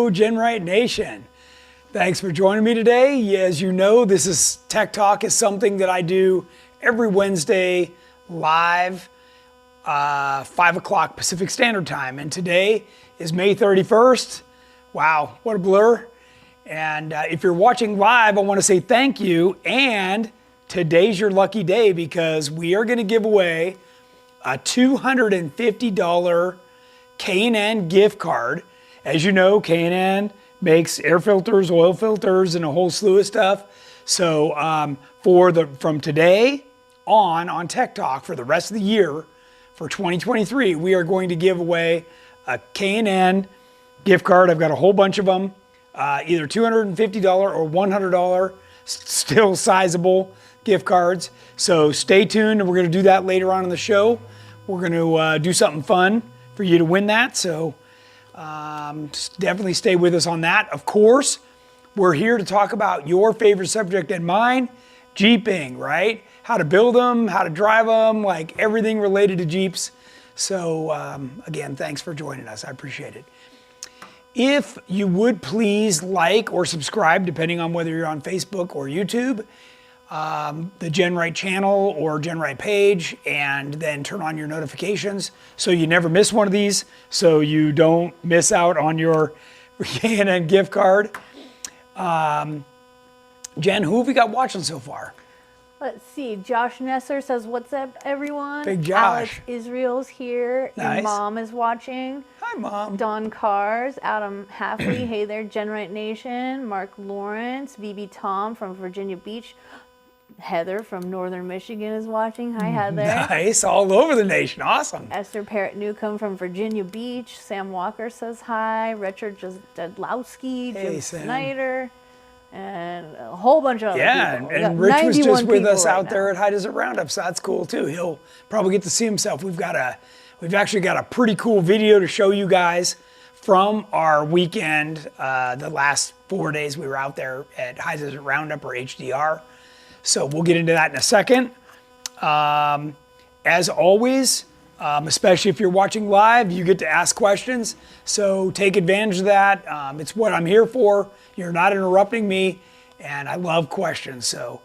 Hello, GenRight Nation. Thanks for joining me today. As you know, this is Tech Talk is something that I do every Wednesday live, 5 o'clock Pacific Standard Time. And today is May 31st. Wow, what a blur. And if you're watching live, I want to say thank you. And today's your lucky day because we are going to give away a $250 K&N gift card. As you know, K&N makes air filters, oil filters, and a whole slew of stuff. So from today on Tech Talk for the rest of the year, for 2023, we are going to give away a K&N gift card. I've got a whole bunch of them, either $250 or $100, still sizable gift cards. So stay tuned, and we're going to do that later on in the show. We're going to do something fun for you to win that. So definitely stay with us on that. Of course, we're here to talk about your favorite subject and mine, Jeeping, right? How to build them, how to drive them, like everything related to Jeeps. So again, thanks for joining us. I appreciate it. If you would please like or subscribe, depending on whether you're on Facebook or YouTube, the GenRight channel or GenRight page, and then turn on your notifications so you never miss one of these, so you don't miss out on your K&N gift card. Jen, who have we got watching so far? Let's see. Josh Nesser says, "What's up, everyone?" Big Josh. Alex Israel's here. Nice. And Mom is watching. Hi, Mom. Don Cars, Adam Halfley, hey there, GenRight Nation. Mark Lawrence, VB Tom from Virginia Beach. Heather from Northern Michigan is watching. Hi, Heather. Nice. All over the nation. Awesome. Esther Parrott Newcomb from Virginia Beach. Sam Walker says hi. Richard Jadlowski, Hey, Jim Sam. Snyder, and a whole bunch of other people. Yeah, and Rich was just with us out there at Desert Roundup, so that's cool too. He'll probably get to see himself. We've actually got a pretty cool video to show you guys from our weekend. The last 4 days we were out there at High Desert Roundup, or HDR. So we'll get into that in a second. As always, especially if you're watching live, you get to ask questions. So take advantage of that. It's what I'm here for. You're not interrupting me, and I love questions. So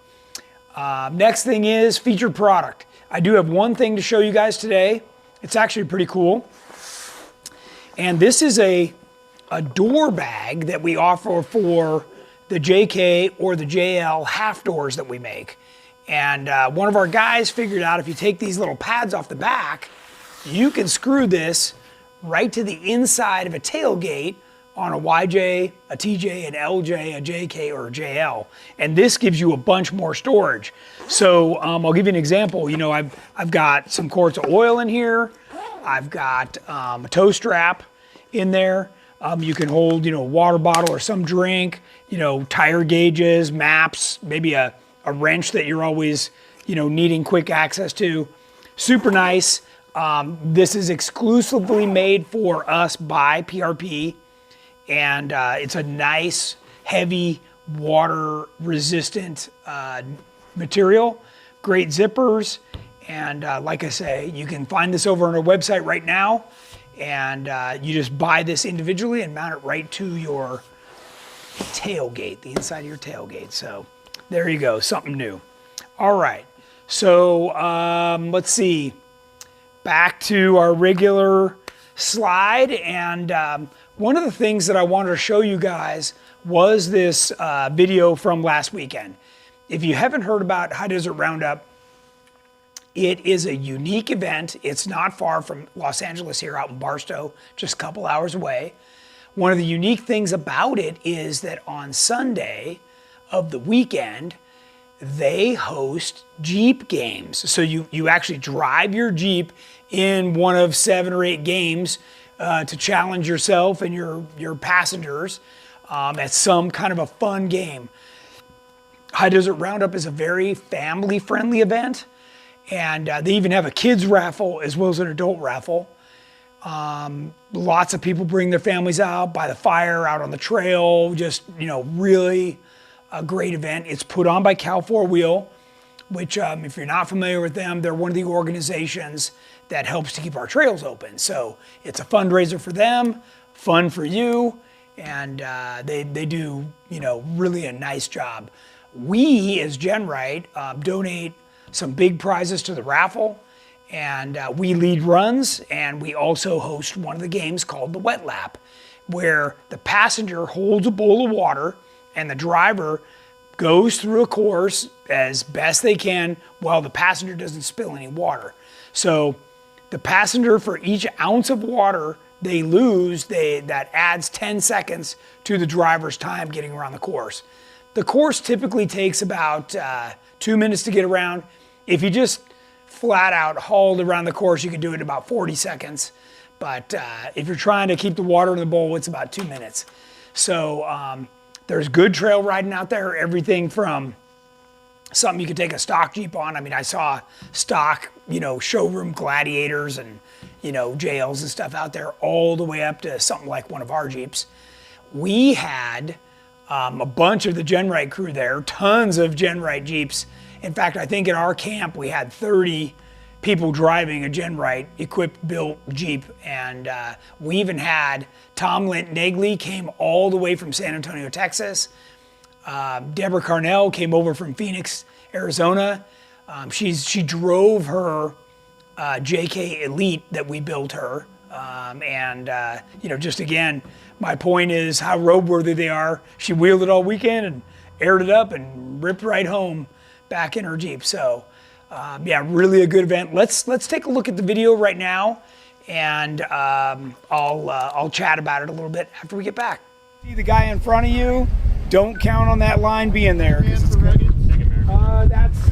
next thing is featured product. I do have one thing to show you guys today. It's actually pretty cool. And this is a door bag that we offer for the JK or the JL half doors that we make. And one of our guys figured out if you take these little pads off the back, you can screw this right to the inside of a tailgate on a YJ, a TJ, an LJ, a JK, or a JL. And this gives you a bunch more storage. So I'll give you an example. You know, I've got some quarts of oil in here. I've got a tow strap in there. You can hold, a water bottle or some drink, tire gauges, maps, maybe a wrench that you're always, needing quick access to. Super nice. This is exclusively made for us by PRP, and it's a nice, heavy, water-resistant material. Great zippers, and like I say, you can find this over on our website right now. And you just buy this individually and mount it right to your tailgate, the inside of your tailgate. So there you go, something new. All right, so let's see. Back to our regular slide. And one of the things that I wanted to show you guys was this video from last weekend. If you haven't heard about High Desert Roundup, it is a unique event. It's not far from Los Angeles here, out in Barstow, just a couple hours away. One of the unique things about it is that on Sunday of the weekend, they host Jeep games. So you actually drive your Jeep in one of 7 or 8 games to challenge yourself and your passengers at some kind of a fun game. High Desert Roundup is a very family-friendly event. And they even have a kids raffle as well as an adult raffle. Lots of people bring their families out by the fire, out on the trail, just, really a great event. It's put on by Cal 4-Wheel, which if you're not familiar with them, they're one of the organizations that helps to keep our trails open. So it's a fundraiser for them, fun for you, and they do, you know, really a nice job. We, as GenRight, donate some big prizes to the raffle, and we lead runs, and we also host one of the games called the Wet Lap, where the passenger holds a bowl of water and the driver goes through a course as best they can while the passenger doesn't spill any water. So the passenger, for each ounce of water they lose, that adds 10 seconds to the driver's time getting around the course. The course typically takes about 2 minutes to get around. If you just flat out hauled around the course, you could do it in about 40 seconds. But if you're trying to keep the water in the bowl, it's about 2 minutes. So there's good trail riding out there, everything from something you could take a stock Jeep on. I mean, I saw stock, you know, showroom Gladiators and, you know, JLs and stuff out there, all the way up to something like one of our Jeeps. We had a bunch of the GenRight crew there, tons of GenRight Jeeps. In fact, I think at our camp we had 30 people driving a GenRight equipped built Jeep, and we even had Tom Lint-Negley came all the way from San Antonio, Texas. Deborah Carnell came over from Phoenix, Arizona. She drove her JK Elite that we built her, you know, just again, my point is how roadworthy they are. She wheeled it all weekend and aired it up and ripped right home back in her Jeep. So yeah, really a good event. Let's take a look at the video right now, and I'll chat about it a little bit after we get back. See the guy in front of you, don't count on that line being there. It's good. That's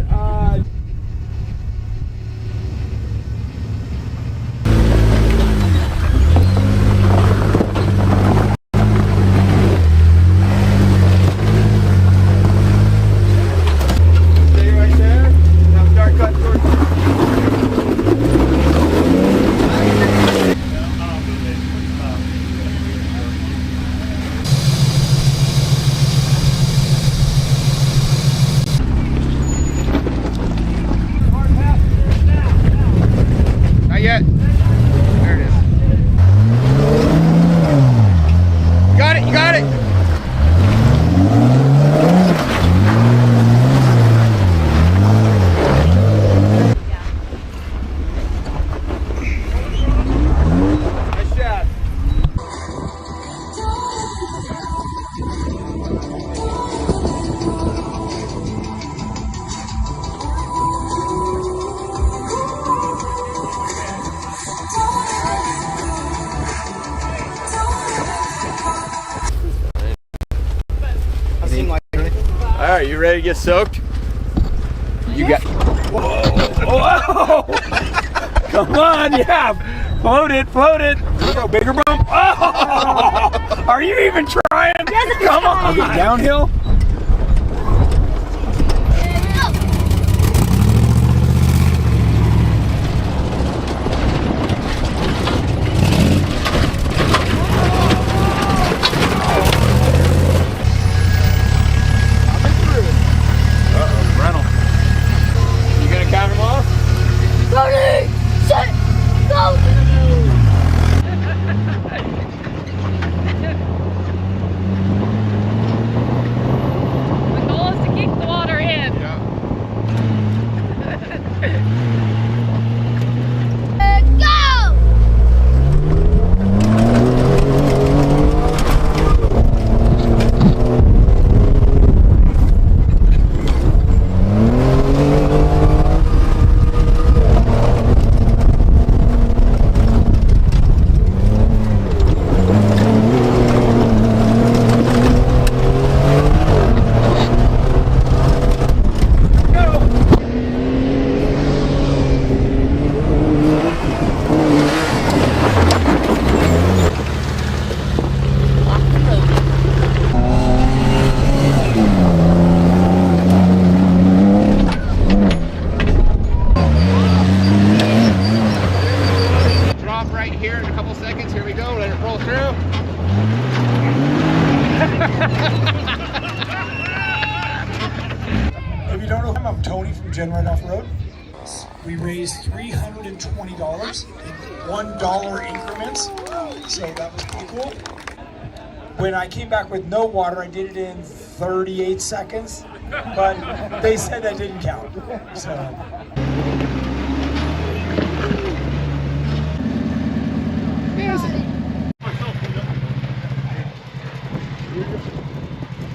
All right, you ready to get soaked? You got. whoa! Come on, yeah, float it, float it. Go bigger bump. Oh! Are you even trying? Yes, come on. Okay, downhill. If you don't know him, I'm Tony from GenRight Off-Road. We raised $320 in $1 increments, so that was pretty cool. When I came back with no water, I did it in 38 seconds, but they said that didn't count. So.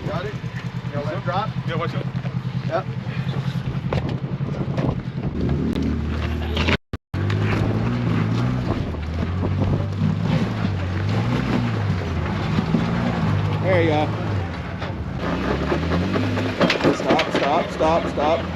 Got it? You gonna let it drop? Yeah, watch out. Yep. There you go. Stop, stop, stop, stop.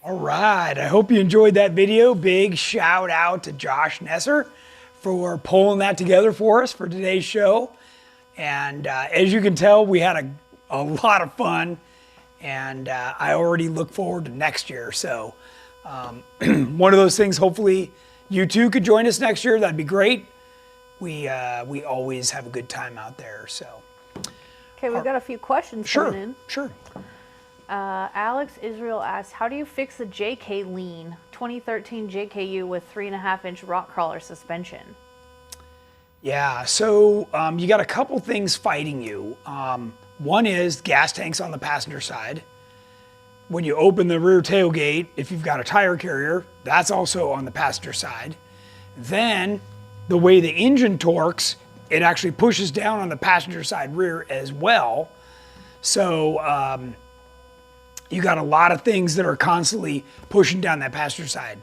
All right, I hope you enjoyed that video. Big shout out to Josh Nesser for pulling that together for us for today's show. And as you can tell, we had a lot of fun, and I already look forward to next year. So one of those things, hopefully you too could join us next year. That'd be great. We always have a good time out there. So Okay, we've got a few questions coming in. Sure. Alex Israel asks, how do you fix the JK Lean 2013 JKU with 3.5-inch rock crawler suspension? Yeah, so you got a couple things fighting you. One is gas tanks on the passenger side. When you open the rear tailgate, if you've got a tire carrier, that's also on the passenger side. Then the way the engine torques, it actually pushes down on the passenger side rear as well. So you got a lot of things that are constantly pushing down that passenger side.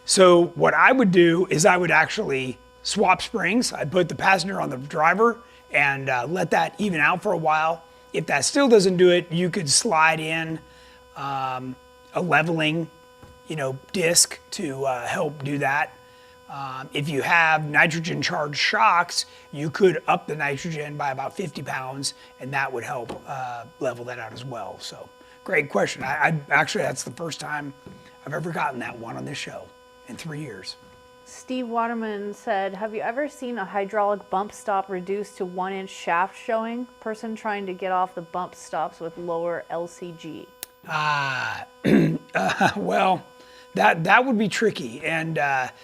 So what I would do is I would actually swap springs. I'd put the passenger on the driver and let that even out for a while. If that still doesn't do it, you could slide in a leveling, disc to help do that. If you have nitrogen charged shocks, you could up the nitrogen by about 50 pounds, and that would help level that out as well. So great question. I actually, that's the first time I've ever gotten that one on this show in 3 years. Steve Waterman said, have you ever seen a hydraulic bump stop reduced to 1-inch shaft showing? Person trying to get off the bump stops with lower LCG. Well, that would be tricky. And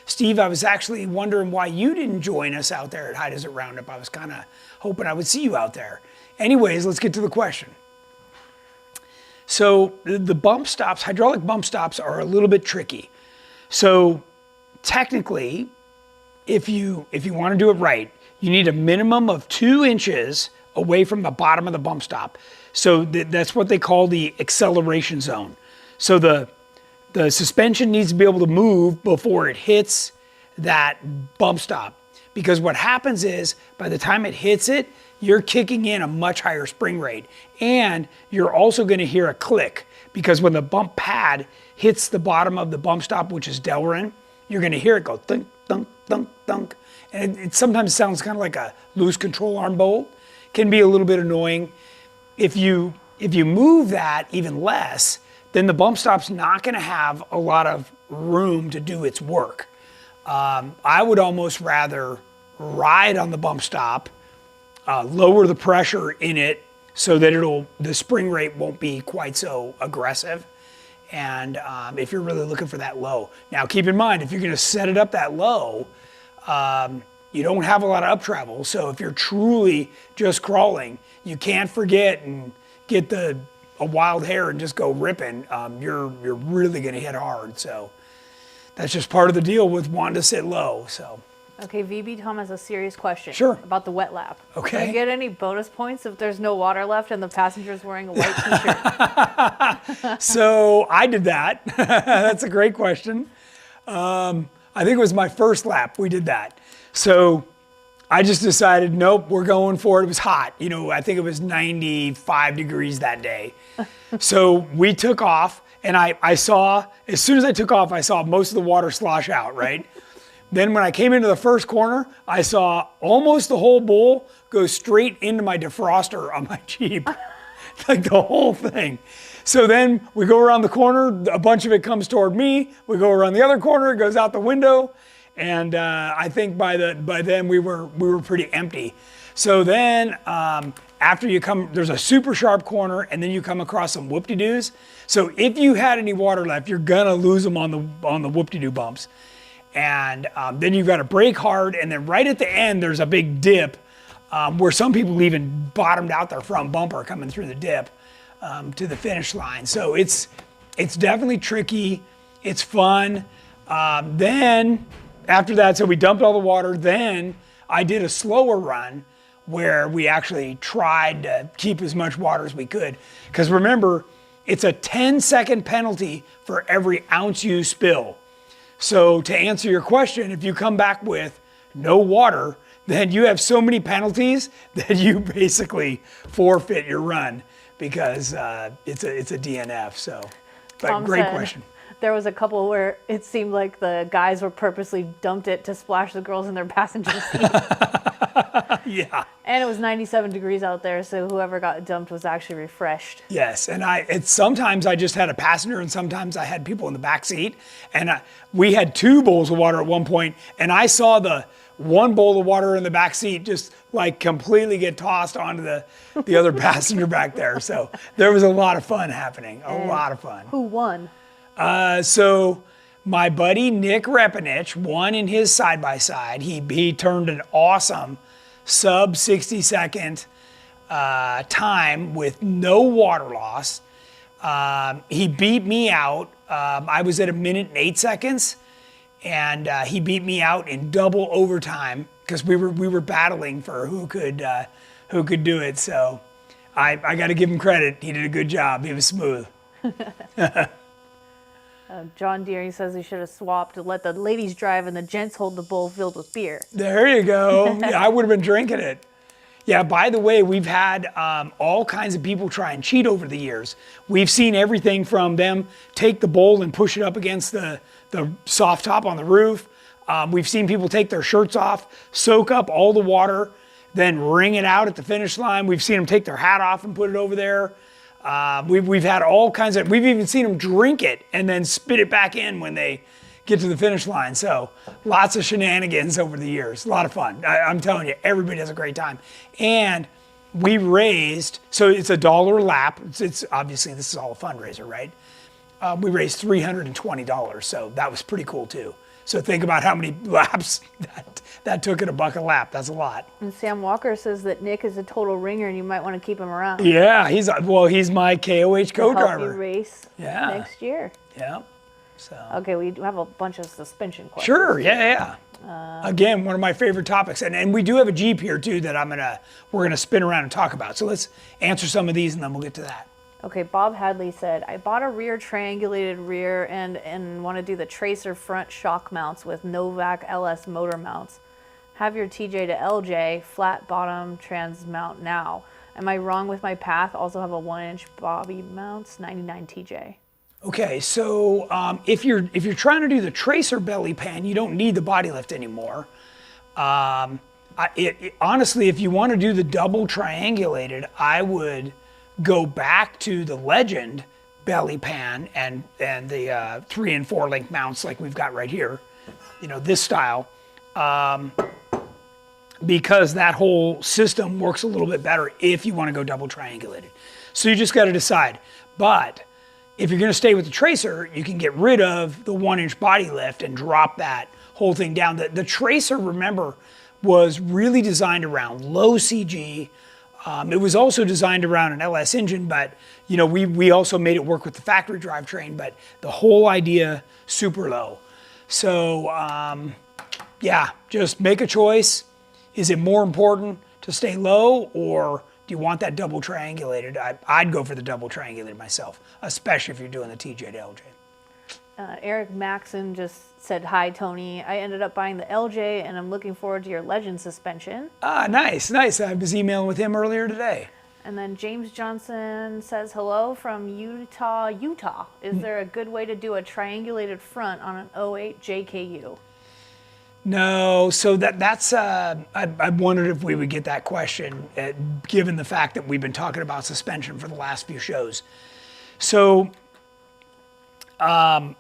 Steve, I was actually wondering why you didn't join us out there at High Desert Roundup. I was kind of hoping I would see you out there. Anyways, let's get to the question. So the bump stops, hydraulic bump stops, are a little bit tricky. So technically, if you want to do it right, you need a minimum of 2 inches away from the bottom of the bump stop. So that's what they call the acceleration zone. So the suspension needs to be able to move before it hits that bump stop. Because what happens is, by the time it hits it, you're kicking in a much higher spring rate. And you're also going to hear a click, because when the bump pad hits the bottom of the bump stop, which is Delrin, you're going to hear it go thunk, thunk, thunk, thunk. And it sometimes sounds kind of like a loose control arm bolt. Can be a little bit annoying. If you move that even less, then the bump stop's not going to have a lot of room to do its work. I would almost rather ride on the bump stop, lower the pressure in it so that the spring rate won't be quite so aggressive. And if you're really looking for that low. Now keep in mind, if you're going to set it up that low, you don't have a lot of up travel. So if you're truly just crawling, you can't forget and get a wild hair and just go ripping. You're really going to hit hard. So that's just part of the deal with wanting to sit low. So. Okay, VB Tom has a serious question. Sure. About the wet lap. Okay. Do you get any bonus points if there's no water left and the passenger's wearing a white t-shirt? So I did that. That's a great question. I think it was my first lap we did that. So I just decided, nope, we're going for it. It was hot. I think it was 95 degrees that day. So we took off, and I saw, as soon as I took off, I saw most of the water slosh out, right? Then when I came into the first corner, I saw almost the whole bowl go straight into my defroster on my Jeep. like the whole thing. So then we go around the corner, a bunch of it comes toward me. We go around the other corner, it goes out the window. And I think by then we were pretty empty. So then after you come, there's a super sharp corner, and then you come across some whoop-de-doos. So if you had any water left, you're gonna lose them on the whoop-de-doo bumps. And then you've got to brake hard, and then right at the end there's a big dip where some people even bottomed out their front bumper coming through the dip to the finish line. So it's definitely tricky. It's fun. Then after that, so we dumped all the water. Then I did a slower run where we actually tried to keep as much water as we could. Because remember, it's a 10-second penalty for every ounce you spill. So to answer your question, if you come back with no water, then you have so many penalties that you basically forfeit your run because it's a DNF. So, but Tom great said question. There was a couple where it seemed like the guys were purposely dumped it to splash the girls in their passenger seat. Yeah. And it was 97 degrees out there, so whoever got dumped was actually refreshed. Yes, and sometimes I just had a passenger, and sometimes I had people in the back seat, and we had 2 bowls of water at one point, and I saw the one bowl of water in the back seat just like completely get tossed onto the other passenger back there. So there was a lot of fun happening, a lot of fun. Who won? So my buddy Nick Repanich won in his side-by-side. He turned an awesome sub 60-second time with no water loss. He beat me out. I was at 1 minute and 8 seconds, and he beat me out in double overtime because we were battling for who could do it. So I got to give him credit. He did a good job. He was smooth. John Deere says he should have swapped to let the ladies drive and the gents hold the bowl filled with beer. There you go. Yeah, I would have been drinking it. Yeah, by the way, we've had all kinds of people try and cheat over the years. We've seen everything from them take the bowl and push it up against the soft top on the roof. We've seen people take their shirts off, soak up all the water, then wring it out at the finish line. We've seen them take their hat off and put it over there. We've had all kinds of, we've even seen them drink it and then spit it back in when they get to the finish line. So lots of shenanigans over the years. A lot of fun. I'm telling you, everybody has a great time. And we raised, so it's $1 a lap. It's obviously, this is all a fundraiser, right? We raised $320, so that was pretty cool too. So think about how many laps that took at $1 a lap. That's a lot. And Sam Walker says that Nick is a total ringer and you might want to keep him around. Yeah, he's my KOH co-driver. Help you race next year. Yeah. So. Okay, we have a bunch of suspension questions. Sure, yeah. Again, one of my favorite topics. And we do have a Jeep here too that we're gonna spin around and talk about. So let's answer some of these and then we'll get to that. Okay, Bob Hadley said, I bought a rear triangulated rear and want to do the Tracer front shock mounts with Novak LS motor mounts. Have your TJ to LJ, flat bottom trans mount now. Am I wrong with my path? Also have a 1-inch Bobby mounts, 99 TJ. Okay, so if you're trying to do the Tracer belly pan, you don't need the body lift anymore. Honestly, if you want to do the double triangulated, I would go back to the Legend belly pan and the 3 and 4 link mounts like we've got right here, this style, because that whole system works a little bit better if you want to go double triangulated. So you just got to decide. But if you're going to stay with the Tracer, you can get rid of the 1-inch body lift and drop that whole thing down. The Tracer, remember, was really designed around low CG. It was also designed around an LS engine, but we also made it work with the factory drivetrain, but the whole idea, super low. So yeah, just make a choice. Is it more important to stay low, or do you want that double triangulated? I'd go for the double triangulated myself, especially if you're doing the TJ to LJ. Eric Maxon just said, hi, Tony. I ended up buying the LJ, and I'm looking forward to your Legend suspension. Nice. I was emailing with him earlier today. And then James Johnson says, hello from Utah. Is there a good way to do a triangulated front on an 08 JKU? No, so that's I wondered if we would get that question, given the fact that we've been talking about suspension for the last few shows. So, in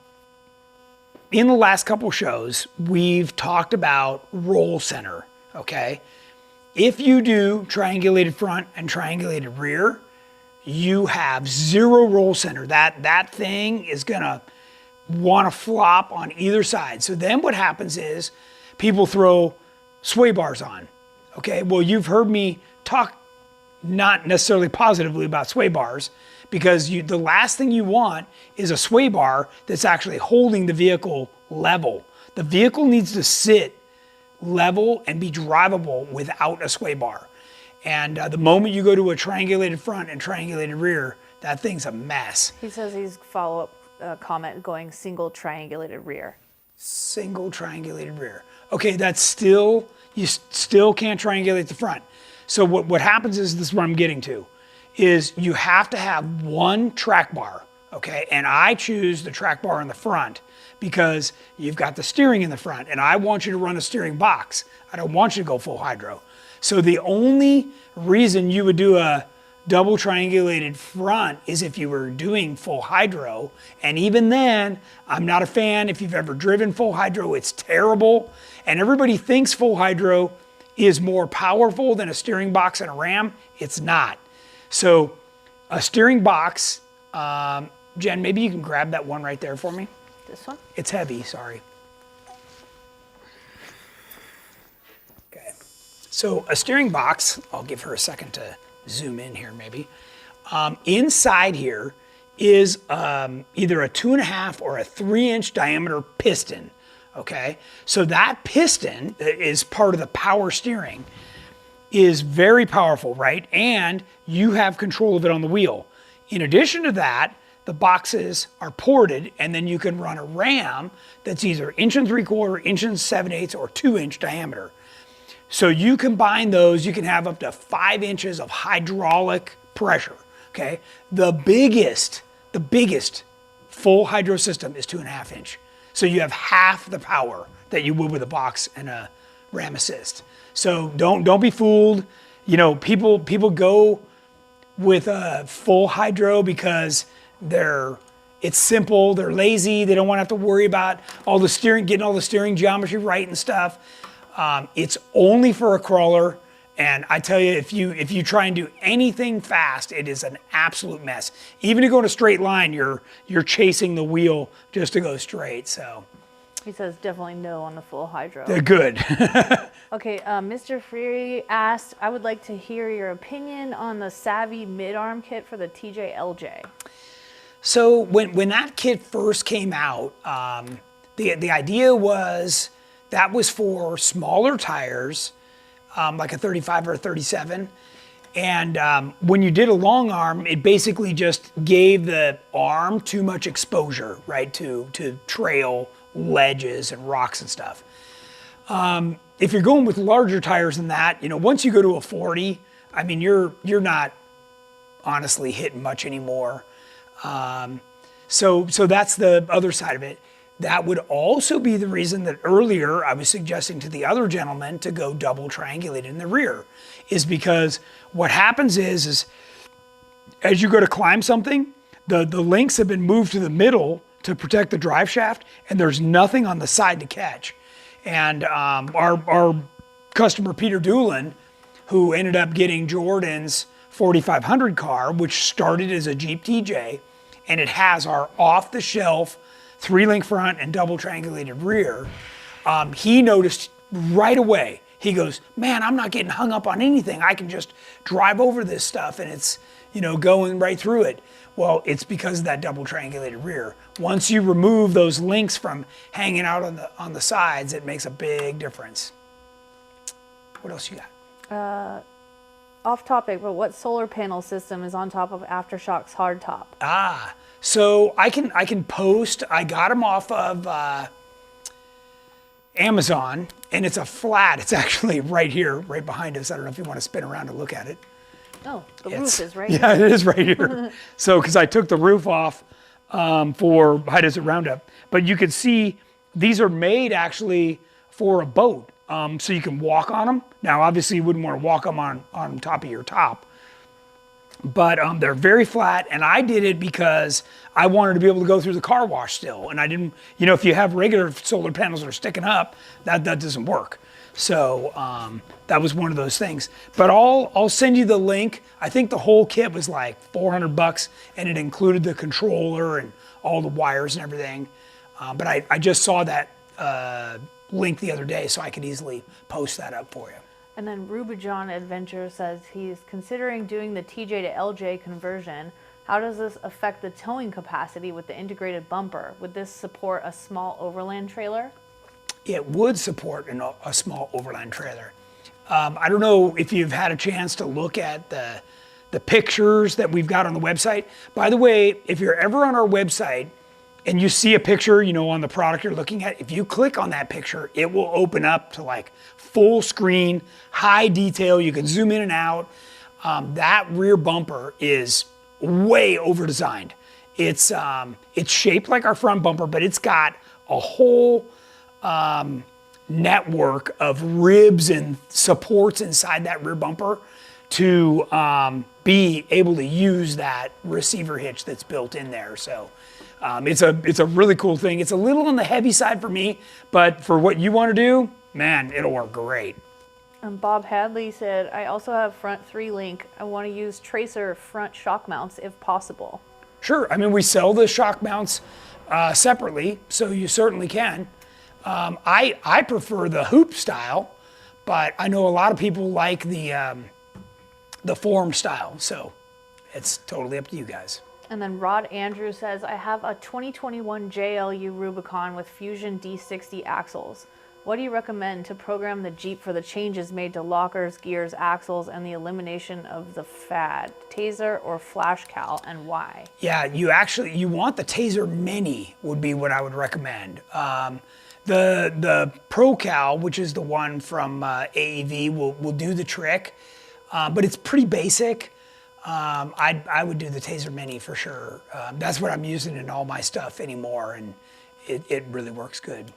the last couple shows, we've talked about roll center, okay? If you do triangulated front and triangulated rear, you have zero roll center. That thing is gonna wanna flop on either side. So then what happens is people throw sway bars on, okay? Well, you've heard me talk not necessarily positively about sway bars, because the last thing you want is a sway bar that's actually holding the vehicle level. The vehicle needs to sit level and be drivable without a sway bar. And the moment you go to a triangulated front and triangulated rear, that thing's a mess. He says he's follow-up comment going single triangulated rear. Single triangulated rear. Okay, that's still, you still can't triangulate the front. So what happens is, this is what I'm getting to, is you have to have one track bar, okay? And I choose the track bar in the front because you've got the steering in the front, and I want you to run a steering box. I don't want you to go full hydro. So the only reason you would do a double triangulated front is if you were doing full hydro. And even then, I'm not a fan. If you've ever driven full hydro, it's terrible. And everybody thinks full hydro is more powerful than a steering box and a ram. It's not. So a steering box, Jen, maybe you can grab that one right there for me. This one? It's heavy, sorry. Okay. So a steering box, I'll give her a second to zoom in here maybe. Inside here is either a 2.5 or a 3-inch diameter piston, okay? So that piston is part of the power steering, is very powerful, right? And you have control of it on the wheel. In addition to that, the boxes are ported, and then you can run a ram that's either 1.75 inch, 1.7 or 2-inch diameter. So you combine those, you can have up to 5 inches of hydraulic pressure, okay? The biggest full hydro system is 2.5 inch. So you have half the power that you would with a box and a ram assist. So don't be fooled. You know, people go with a full hydro because it's simple, they're lazy, they don't want to have to worry about getting all the steering geometry right and stuff. It's only for a crawler, and I tell you, if you try and do anything fast, it is an absolute mess. Even to go in a straight line, you're chasing the wheel just to go straight. So he says definitely no on the full hydro. they're good. Okay, Mr. Freary asked, I would like to hear your opinion on the Savvy mid-arm kit for the TJ LJ. So when that kit first came out, the idea was that was for smaller tires, like a 35 or a 37. And when you did a long arm, it basically just gave the arm too much exposure, right, to trail, ledges, and rocks and stuff. If you're going with larger tires than that, you know, once you go to a 40, I mean, you're not honestly hitting much anymore. So that's the other side of it. That would also be the reason that earlier I was suggesting to the other gentleman to go double triangulated in the rear, is because what happens is as you go to climb something, the links have been moved to the middle to protect the drive shaft, and there's nothing on the side to catch. And our customer Peter Doolin, who ended up getting Jordan's 4500 car, which started as a Jeep TJ, and it has our off-the-shelf 3-link front and double triangulated rear, he noticed right away. He goes, man, I'm not getting hung up on anything. I can just drive over this stuff and it's, you know, going right through it. Well, it's because of that double triangulated rear. Once you remove those links from hanging out on the sides, it makes a big difference. What else you got? Off topic, but what solar panel system is on top of Aftershock's hardtop? So I can post. I got them off of Amazon, and it's a flat. It's actually right here, right behind us. I don't know if you want to spin around and look at it. Oh, the roof is right here. Yeah, it is right here. So, because I took the roof off for High Desert Roundup, but you can see these are made actually for a boat. So you can walk on them. Now, obviously you wouldn't want to walk them on top of your top, but they're very flat, and I did it because I wanted to be able to go through the car wash still, and I didn't, if you have regular solar panels that are sticking up, that doesn't work. So that was one of those things. But I'll send you the link. I think the whole kit was like $400, and it included the controller and all the wires and everything. But I just saw that link the other day, so I could easily post that up for you. And then Rubijon Adventure says he's considering doing the TJ to LJ conversion. How does this affect the towing capacity with the integrated bumper? Would this support a small overland trailer? It would support a small overland trailer. I don't know if you've had a chance to look at the pictures that we've got on the website. By the way, if you're ever on our website and you see a picture, on the product you're looking at, if you click on that picture, it will open up to like full screen, high detail. You can zoom in and out. That rear bumper is way over designed. It's shaped like our front bumper, but it's got a whole network of ribs and supports inside that rear bumper to be able to use that receiver hitch that's built in there. So it's a really cool thing. It's a little on the heavy side for me, but for what you want to do, man, it'll work great. And Bob Hadley said, I also have front 3-link. I want to use tracer front shock mounts if possible. Sure. I mean, we sell the shock mounts separately, so you certainly can. I prefer the hoop style, but I know a lot of people like the form style, so it's totally up to you guys. And then Rod Andrews says, I have a 2021 JLU Rubicon with Fusion D60 axles. What do you recommend to program the Jeep for the changes made to lockers, gears, axles, and the elimination of the fad? Taser or flash cal, and why? Yeah, you want the Taser Mini would be what I would recommend. The Pro Cal, which is the one from AEV, will do the trick, but it's pretty basic. I would do the Taser Mini for sure. That's what I'm using in all my stuff anymore, and it really works good.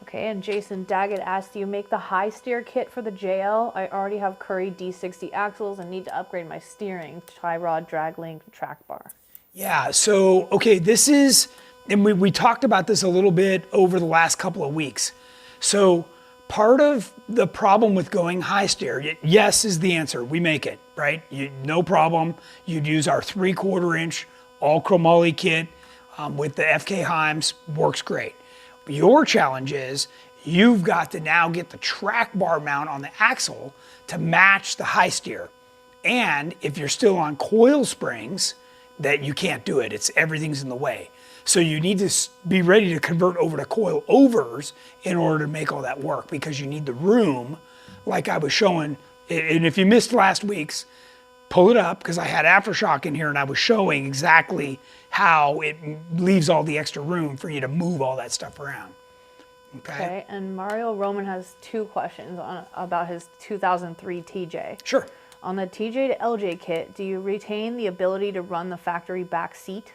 Okay, and Jason Daggett asked, do you make the high steer kit for the JL? I already have Curry D60 axles and need to upgrade my steering, tie rod, drag link, track bar. Yeah, so, okay, this is, and we talked about this a little bit over the last couple of weeks. So part of the problem with going high steer, yes is the answer. We make it, right? No problem. You'd use our 3/4 inch all chromoly kit with the FK Heims, works great. Your challenge is you've got to now get the track bar mount on the axle to match the high steer. And if you're still on coil springs, that you can't do it. Everything's in the way. So you need to be ready to convert over to coil overs in order to make all that work, because you need the room, like I was showing. And if you missed last week's, pull it up, because I had aftershock in here and I was showing exactly how it leaves all the extra room for you to move all that stuff around. Okay, and Mario Roman has 2 questions about his 2003 TJ. Sure. On the TJ to LJ kit, do you retain the ability to run the factory back seat?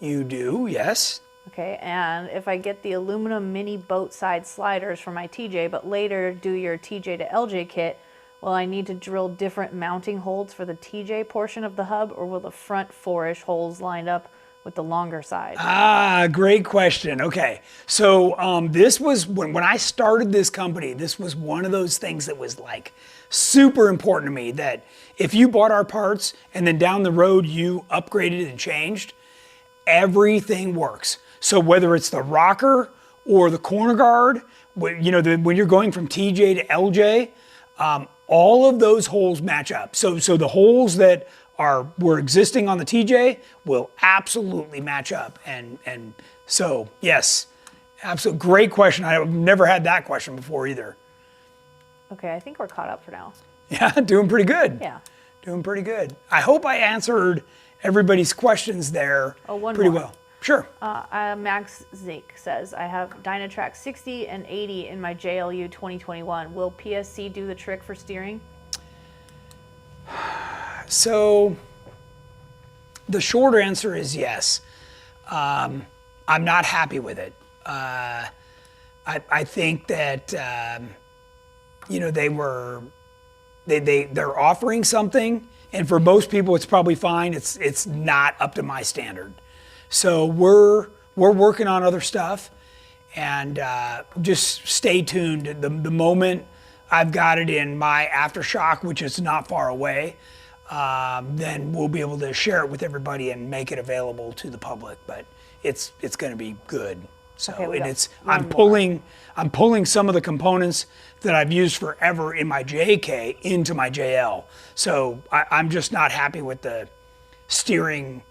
You do, yes. Okay, and if I get the aluminum mini boat side sliders for my TJ, but later do your TJ to LJ kit, will I need to drill different mounting holes for the TJ portion of the hub, or will the front 4-ish holes line up with the longer side? Ah, great question. Okay, so this was, when I started this company, this was one of those things that was like super important to me, that if you bought our parts and then down the road you upgraded and changed, everything works. So whether it's the rocker or the corner guard, when you're going from TJ to LJ, all of those holes match up. So the holes that were existing on the TJ will absolutely match up. And so, yes, absolutely. Great question. I've never had that question before either. Okay, I think we're caught up for now. Yeah, doing pretty good. Yeah. Doing pretty good. I hope I answered everybody's questions there pretty well. Sure. Max Zink says, I have Dynatrack 60 and 80 in my JLU 2021. Will PSC do the trick for steering? So the short answer is yes. I'm not happy with it. I think that they're offering something, and for most people it's probably fine. It's not up to my standard, so we're working on other stuff, and just stay tuned. The moment I've got it in my aftershock, which is not far away, then we'll be able to share it with everybody and make it available to the public. But it's going to be good. So, Okay, and I'm pulling some of the components that I've used forever in my JK into my JL. So I'm just not happy with the steering,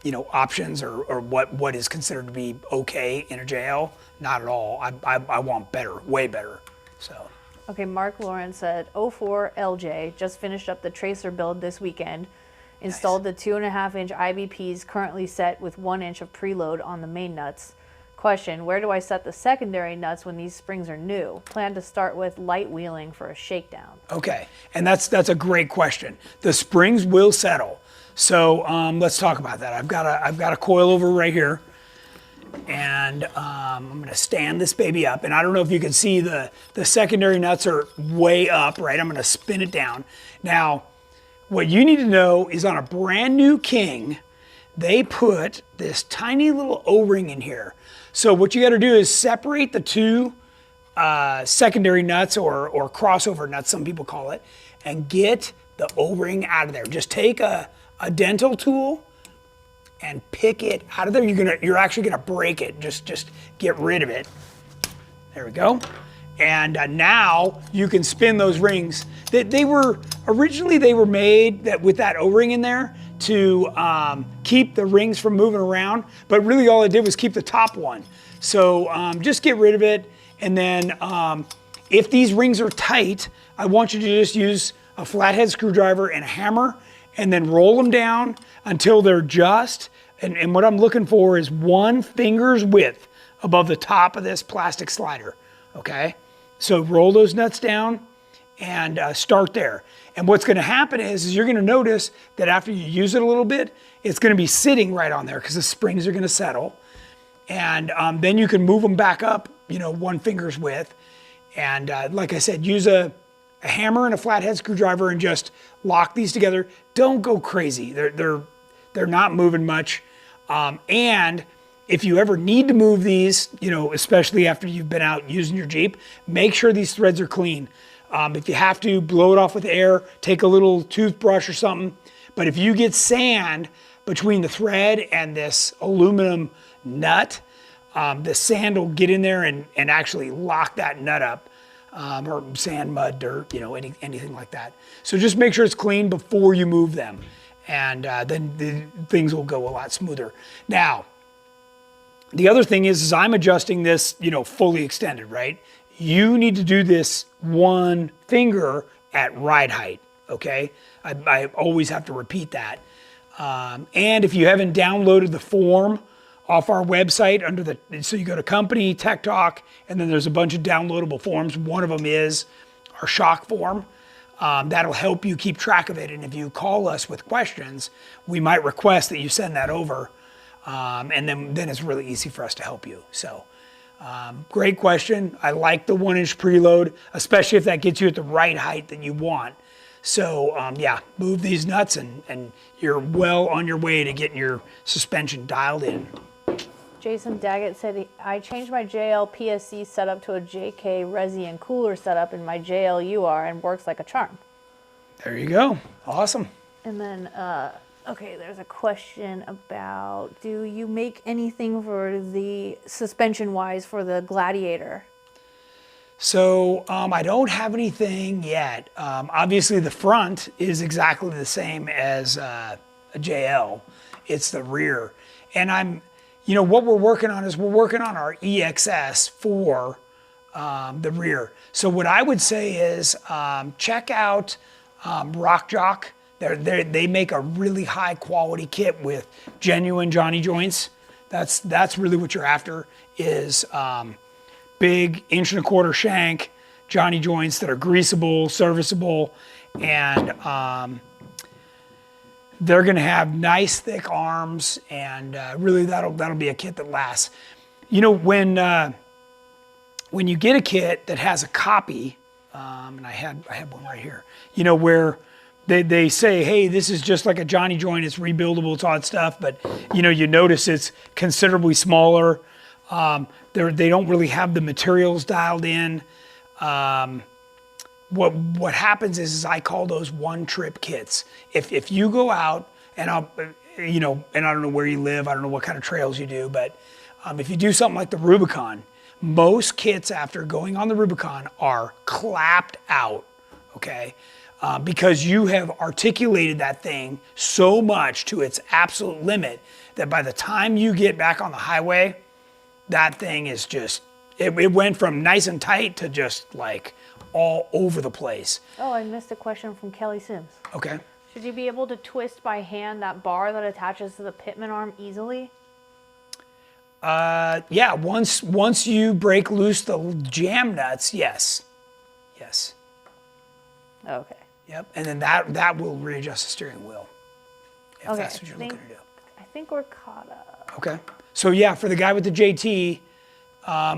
options or what is considered to be okay in a JL. Not at all. I want better, way better. So. Okay, Mark Lawrence said, 04 LJ, just finished up the tracer build this weekend. Installed the 2.5-inch IBPs currently set with 1 inch of preload on the main nuts. Question, where do I set the secondary nuts when these springs are new? Plan to start with light wheeling for a shakedown. Okay, and that's a great question. The springs will settle. So let's talk about that. I've got a coil over right here, and I'm gonna stand this baby up, and I don't know if you can see the secondary nuts are way up, right? I'm gonna spin it down. Now, what you need to know is on a brand new King, they put this tiny little O-ring in here. So what you gotta do is separate the two secondary nuts or crossover nuts, some people call it, and get the O-ring out of there. Just take a dental tool and pick it out of there. You're actually gonna break it. Just get rid of it. There we go. And now you can spin those rings. They were originally made with that O-ring in there to keep the rings from moving around, but really all it did was keep the top one. So just get rid of it, and then if these rings are tight, I want you to just use a flathead screwdriver and a hammer, and then roll them down until they're just, and what I'm looking for is 1 finger's width above the top of this plastic slider, okay? So roll those nuts down and start there. And what's gonna happen is you're gonna notice that after you use it a little bit, it's gonna be sitting right on there because the springs are gonna settle. And then you can move them back up, 1 finger's width. And like I said, use a hammer and a flathead screwdriver and just lock these together. Don't go crazy. They're not moving much. And if you ever need to move these, especially after you've been out using your Jeep, make sure these threads are clean. If you have to, blow it off with air, take a little toothbrush or something. But if you get sand between the thread and this aluminum nut, the sand will get in there and actually lock that nut up, or sand, mud, dirt, anything like that. So just make sure it's clean before you move them, and then things will go a lot smoother. Now, the other thing is I'm adjusting this, fully extended, right? You need to do this 1 finger at ride height, okay? I always have to repeat that. And if you haven't downloaded the form off our website, so you go to Company, Tech Talk, and then there's a bunch of downloadable forms. One of them is our shock form. That'll help you keep track of it. And if you call us with questions, we might request that you send that over. And then it's really easy for us to help you. So great question. I like the 1-inch preload, especially if that gets you at the right height that you want. So yeah, move these nuts and you're well on your way to getting your suspension dialed in. Jason Daggett said, I changed my JL PSC setup to a JK Resi and cooler setup in my JL UR and works like a charm. There you go. Awesome. And then, okay, there's a question about, do you make anything for the suspension-wise for the Gladiator? So I don't have anything yet. Obviously the front is exactly the same as a JL. It's the rear. And what we're working on is we're working on our EXS for the rear. So what I would say is check out Rock Jock. They make a really high quality kit with genuine Johnny joints. That's really what you're after, is big 1.25-inch shank Johnny joints that are greasable, serviceable, and they're gonna have nice thick arms, and really that'll be a kit that lasts. When when you get a kit that has a copy, and I had one right here, you know, where they say, hey, this is just like a Johnny joint, it's rebuildable, it's all that stuff, but you know, you notice it's considerably smaller. They don't really have the materials dialed in. What happens is I call those one-trip kits. If you go out, and and I don't know where you live, I don't know what kind of trails you do, but if you do something like the Rubicon, most kits after going on the Rubicon are clapped out, okay? Because you have articulated that thing so much to its absolute limit that by the time you get back on the highway, that thing is just, it went from nice and tight to just like all over the place. Oh, I missed a question from Kelly Sims. Okay. Should you be able to twist by hand that bar that attaches to the pitman arm easily? Yeah, once you break loose the jam nuts, yes. Yes. Okay. Yep, and then that will readjust the steering wheel, if Okay, that's what you're looking to do. I think we're caught up. Okay. So yeah, for the guy with the JT,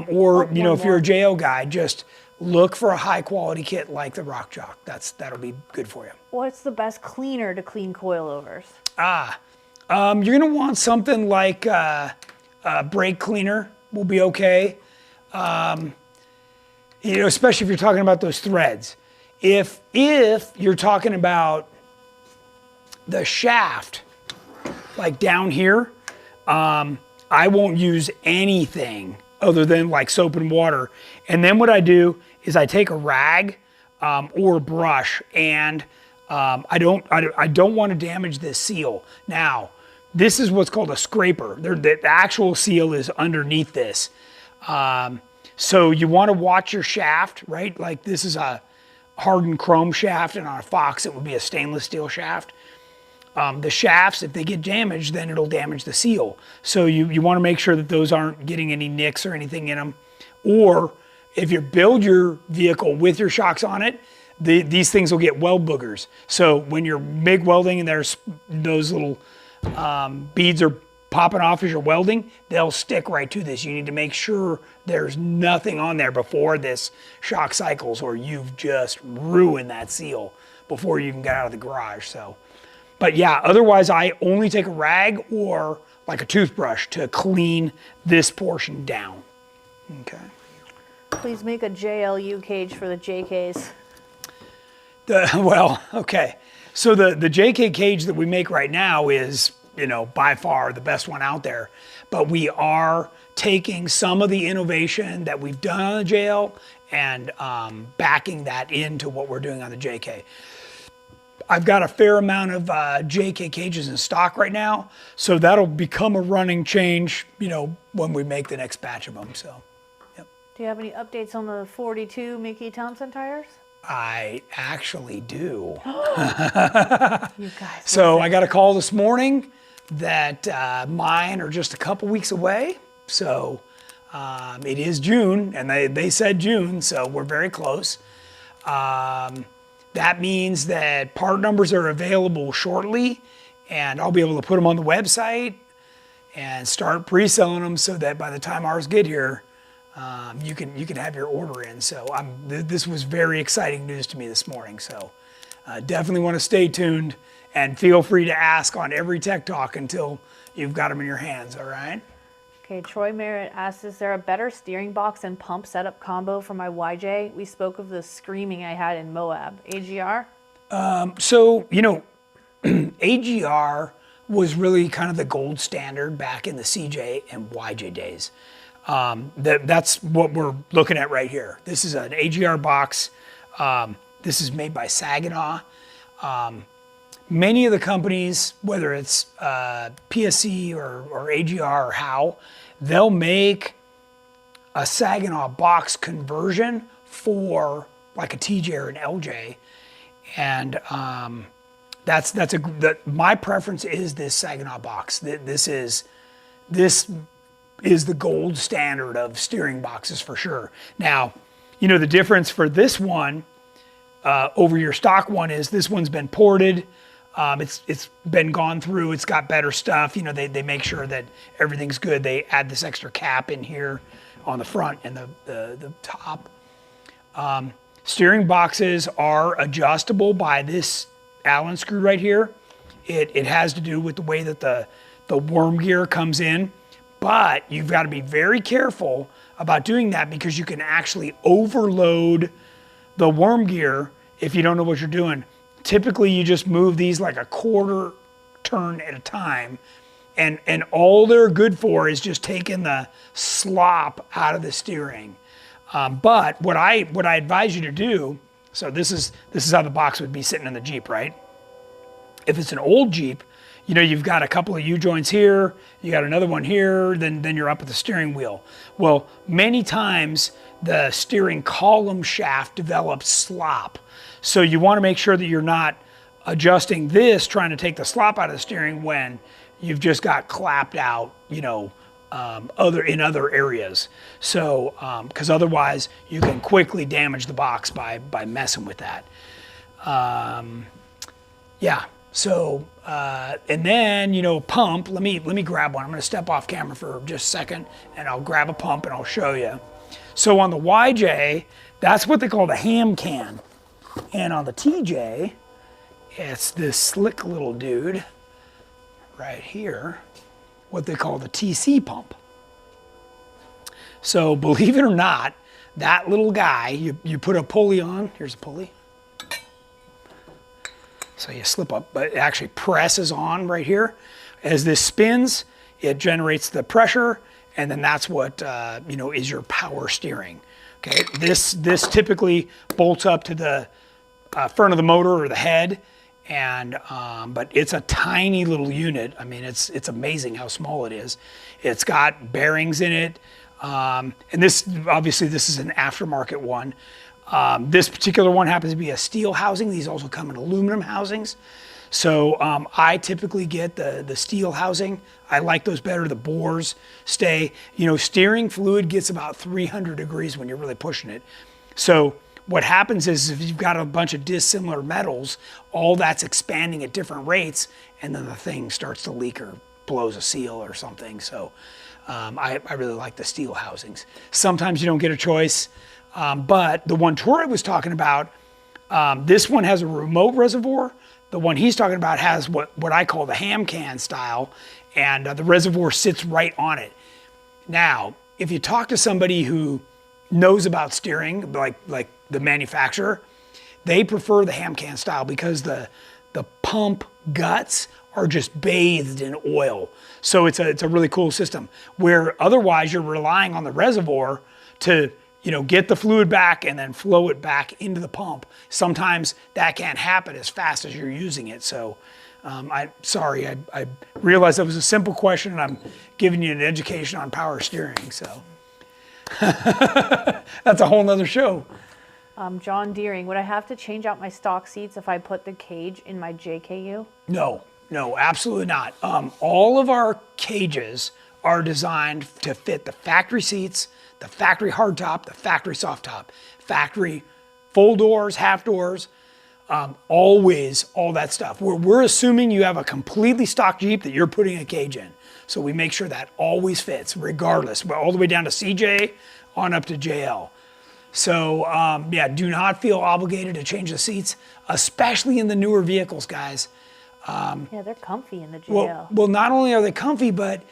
or you know, if you're a JO guy, just look for a high quality kit like the Rock Jock. That'll be good for you. What's the best cleaner to clean coilovers? You're gonna want something like brake cleaner will be okay. You know, especially if you're talking about those threads. If you're talking about the shaft, like down here, I won't use anything other than like soap and water. And then what I do is I take a rag or a brush, and I don't want to damage this seal. Now, this is what's called a scraper. The actual seal is underneath this. So you want to watch your shaft, right? Like this is a hardened chrome shaft, and on a Fox it would be a stainless steel shaft. The shafts, if they get damaged, then it'll damage the seal. So you want to make sure that those aren't getting any nicks or anything in them. Or if you build your vehicle with your shocks on it, these things will get weld boogers. So when you're MIG welding and there's those little beads are popping off as you're welding, they'll stick right to this. You need to make sure there's nothing on there before this shock cycles, or you've just ruined that seal before you even get out of the garage. So, but yeah, otherwise I only take a rag or like a toothbrush to clean this portion down. Okay. Please make a JLU cage for the JKs. Well, okay. So the JK cage that we make right now is, you know, by far the best one out there. But we are taking some of the innovation that we've done on the JL and backing that into what we're doing on the JK. I've got a fair amount of JK cages in stock right now, so that'll become a running change, you know, when we make the next batch of them. So, yep. Do you have any updates on the 42 Mickey Thompson tires? I actually do. You guys. So I got a call this morning that mine are just a couple weeks away. So it is June, and they said June, so we're very close. That means that part numbers are available shortly, and I'll be able to put them on the website and start pre-selling them so that by the time ours get here, you can have your order in. So this was very exciting news to me this morning. So definitely want to stay tuned and feel free to ask on every Tech Talk until you've got them in your hands. All right. Okay, Troy Merritt asks, is there a better steering box and pump setup combo for my YJ? We spoke of the screaming I had in Moab. AGR? So, you know, AGR was really kind of the gold standard back in the CJ and YJ days. That's what we're looking at right here. This is an AGR box. This is made by Saginaw. Many of the companies, whether it's PSC or AGR or Howe, they'll make a Saginaw box conversion for like a TJ or an LJ, and my preference is this Saginaw box. This is the gold standard of steering boxes for sure. Now, you know, the difference for this one over your stock one is this one's been ported. It's been gone through. It's got better stuff. You know, they make sure that everything's good. They add this extra cap in here on the front and the top. Steering boxes are adjustable by this Allen screw right here. It has to do with the way that the worm gear comes in, but you've got to be very careful about doing that because you can actually overload the worm gear if you don't know what you're doing. Typically you just move these like a quarter turn at a time, and all they're good for is just taking the slop out of the steering. But what I advise you to do, so this is how the box would be sitting in the Jeep, right? If it's an old Jeep, you know, you've got a couple of U-joints here, you got another one here, then you're up at the steering wheel. Well, many times the steering column shaft develops slop. So you want to make sure that you're not adjusting this, trying to take the slop out of the steering when you've just got clapped out, you know, in other areas. So, because otherwise you can quickly damage the box by messing with that. Yeah. So, and then, you know, pump, let me grab one. I'm going to step off camera for just a second and I'll grab a pump and I'll show you. So on the YJ, that's what they call the ham can. And on the TJ, it's this slick little dude right here, what they call the TC pump. So believe it or not, that little guy, you put a pulley on, here's a pulley. So you slip up, but it actually presses on right here. As this spins, it generates the pressure, and then that's what you know, is your power steering. Okay, this typically bolts up to the front of the motor or the head, and but it's a tiny little unit. I mean, it's amazing how small it is. It's got bearings in it, and this obviously this is an aftermarket one. This particular one happens to be a steel housing. These also come in aluminum housings. So I typically get the steel housing. I like those better. The bores stay, you know, steering fluid gets about 300 degrees when you're really pushing it. So what happens is if you've got a bunch of dissimilar metals, all that's expanding at different rates, and then the thing starts to leak or blows a seal or something. So I really like the steel housings. Sometimes you don't get a choice. But the one Troy was talking about, this one has a remote reservoir. The one he's talking about has what I call the ham can style, and the reservoir sits right on it. Now, if you talk to somebody who knows about steering, like the manufacturer, they prefer the ham can style because the pump guts are just bathed in oil. So it's a really cool system, where otherwise you're relying on the reservoir to, you know, get the fluid back and then flow it back into the pump. Sometimes that can't happen as fast as you're using it. So I realized that was a simple question and I'm giving you an education on power steering. So that's a whole nother show. John Deering, would I have to change out my stock seats if I put the cage in my JKU? No, absolutely not. All of our cages are designed to fit the factory seats, the factory hardtop, the factory soft top, factory full doors, half doors, always all that stuff. We're assuming you have a completely stock Jeep that you're putting a cage in. So we make sure that always fits regardless, all the way down to CJ on up to JL. So yeah, do not feel obligated to change the seats, especially in the newer vehicles, guys. Yeah, they're comfy in the JL. Well, not only are they comfy, but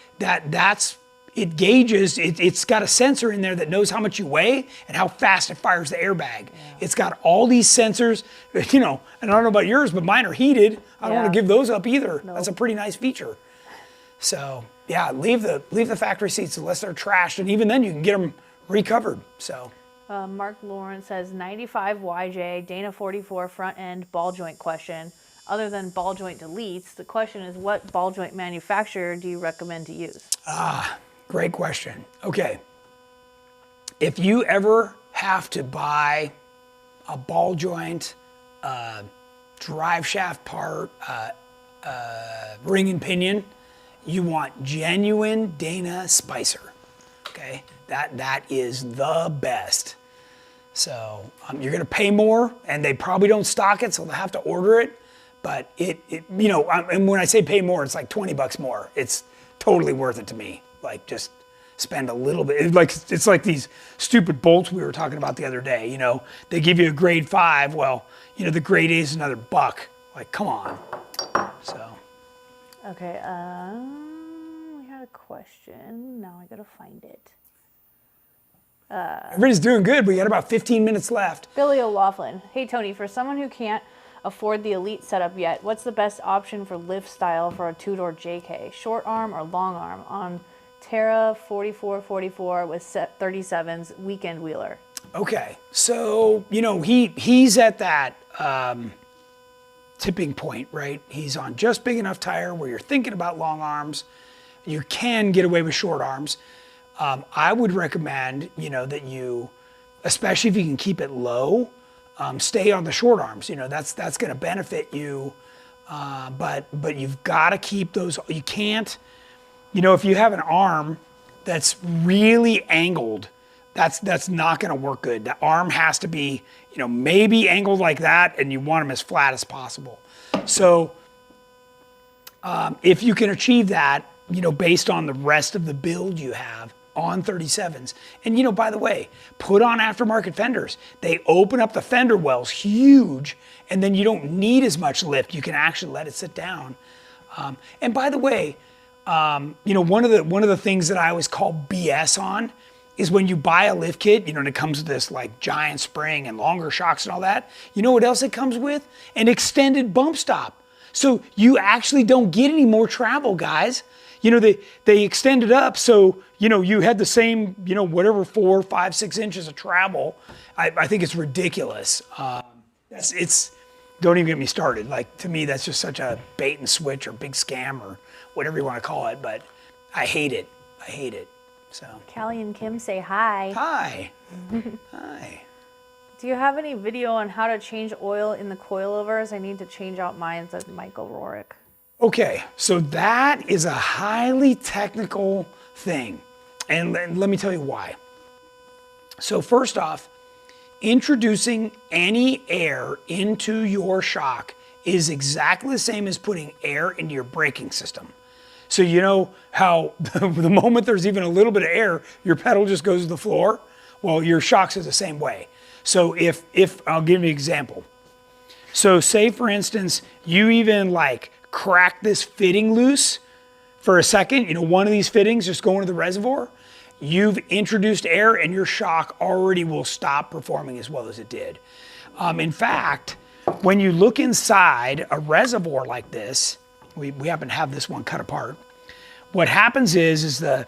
it gauges, it's got a sensor in there that knows how much you weigh and how fast it fires the airbag. Yeah. It's got all these sensors, you know, and I don't know about yours, but mine are heated. I don't want to give those up either. Nope. That's a pretty nice feature. So yeah, leave the factory seats unless they're trashed, and even then you can get them recovered, so. Mark Lawrence says 95 YJ, Dana 44 front end ball joint question. Other than ball joint deletes, the question is, what ball joint manufacturer do you recommend to use? Great question. Okay. If you ever have to buy a ball joint, drive shaft part, ring and pinion, you want genuine Dana Spicer. Okay. That is the best. So you're going to pay more, and they probably don't stock it, so they'll have to order it. but you know, and when I say pay more, it's like 20 bucks more. It's totally worth it to me. Like just spend a little bit. It's like these stupid bolts we were talking about the other day. You know, they give you a grade 5. Well, you know, the grade 8 is another buck. Like, come on. So. Okay. We had a question. Now I gotta find it. Everybody's doing good. We got about 15 minutes left. Billy O'Laughlin. Hey Tony, for someone who can't afford the Elite setup yet, what's the best option for lift style for a two-door JK? Short arm or long arm on Terra 4444 with 37's weekend wheeler? Okay, so you know he's at that tipping point, right? He's on just big enough tire where you're thinking about long arms. You can get away with short arms. I would recommend, you know, that you, especially if you can keep it low, stay on the short arms. You know, that's going to benefit you. But you've got to keep those. You can't, you know, if you have an arm that's really angled, that's not going to work good. The arm has to be, you know, maybe angled like that, and you want them as flat as possible. So if you can achieve that, you know, based on the rest of the build you have on 37s. And you know, by the way, put on aftermarket fenders. They open up the fender wells huge, and then you don't need as much lift. You can actually let it sit down. And by the way, you know, one of the things that I always call BS on is when you buy a lift kit, you know, and it comes with this like giant spring and longer shocks and all that. You know what else it comes with? An extended bump stop. So you actually don't get any more travel, guys. You know, they extend it up so, you know, you had the same, you know, whatever 4, 5, 6 inches of travel. I think it's ridiculous. Don't even get me started. Like, to me, that's just such a bait and switch or big scam or whatever you want to call it, but I hate it. I hate it, so. Callie and Kim say hi. Hi. Hi. Do you have any video on how to change oil in the coilovers? I need to change out mine, says Michael Rorick. Okay, so that is a highly technical thing, and let me tell you why. So first off, introducing any air into your shock is exactly the same as putting air into your braking system. So you know how the moment there's even a little bit of air, your pedal just goes to the floor? Well, your shocks are the same way. So if I'll give you an example. So say for instance, you even like crack this fitting loose for a second, you know, one of these fittings just going to the reservoir, you've introduced air and your shock already will stop performing as well as it did. In fact, when you look inside a reservoir like this, we happen to have this one cut apart, what happens is the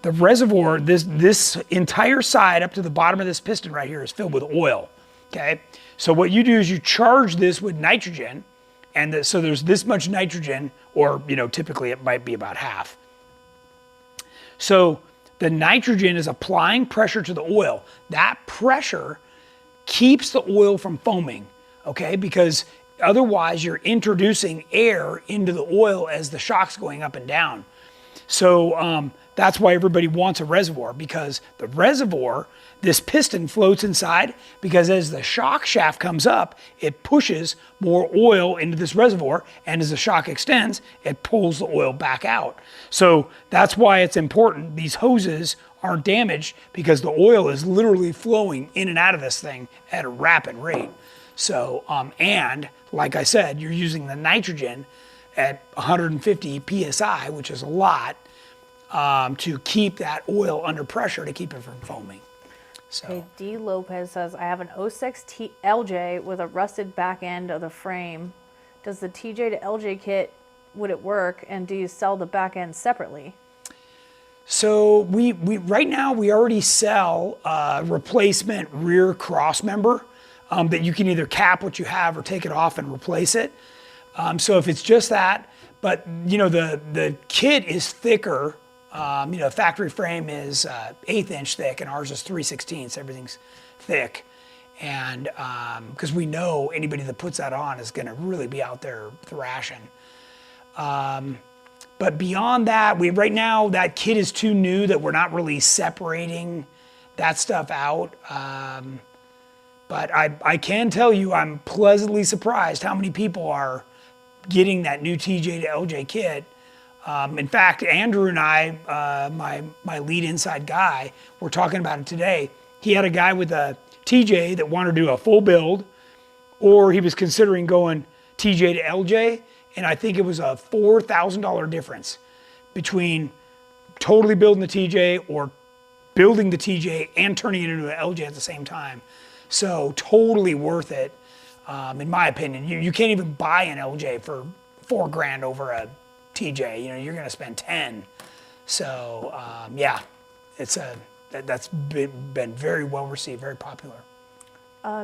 reservoir, this entire side up to the bottom of this piston right here is filled with oil, okay? So what you do is you charge this with nitrogen, and so there's this much nitrogen, or you know, typically it might be about half. So the nitrogen is applying pressure to the oil. That pressure keeps the oil from foaming, okay? Because otherwise you're introducing air into the oil as the shock's going up and down. So that's why everybody wants a reservoir, because the reservoir, this piston floats inside, because as the shock shaft comes up, it pushes more oil into this reservoir, and as the shock extends, it pulls the oil back out. So that's why it's important these hoses aren't damaged, because the oil is literally flowing in and out of this thing at a rapid rate. So, and like I said, you're using the nitrogen at 150 PSI, which is a lot, to keep that oil under pressure to keep it from foaming. So. Okay, D. Lopez says, I have an 06 LJ with a rusted back end of the frame. Does the TJ to LJ kit, would it work? And do you sell the back end separately? So we right now we already sell a replacement rear cross member that you can either cap what you have or take it off and replace it. So if it's just that, but you know, the kit is thicker. You know, factory frame is 1/8 inch thick, and ours is 3/16. Everything's thick, and because we know anybody that puts that on is going to really be out there thrashing. But beyond that, right now that kit is too new that we're not really separating that stuff out. But I can tell you, I'm pleasantly surprised how many people are getting that new TJ to LJ kit. In fact, Andrew and I, my lead inside guy, were talking about it today. He had a guy with a TJ that wanted to do a full build, or he was considering going TJ to LJ, and I think it was a $4,000 difference between totally building the TJ or building the TJ and turning it into an LJ at the same time. So totally worth it, in my opinion. You can't even buy an LJ for $4,000 over a TJ. You know, you're going to spend 10. So yeah, that's been very well received, very popular.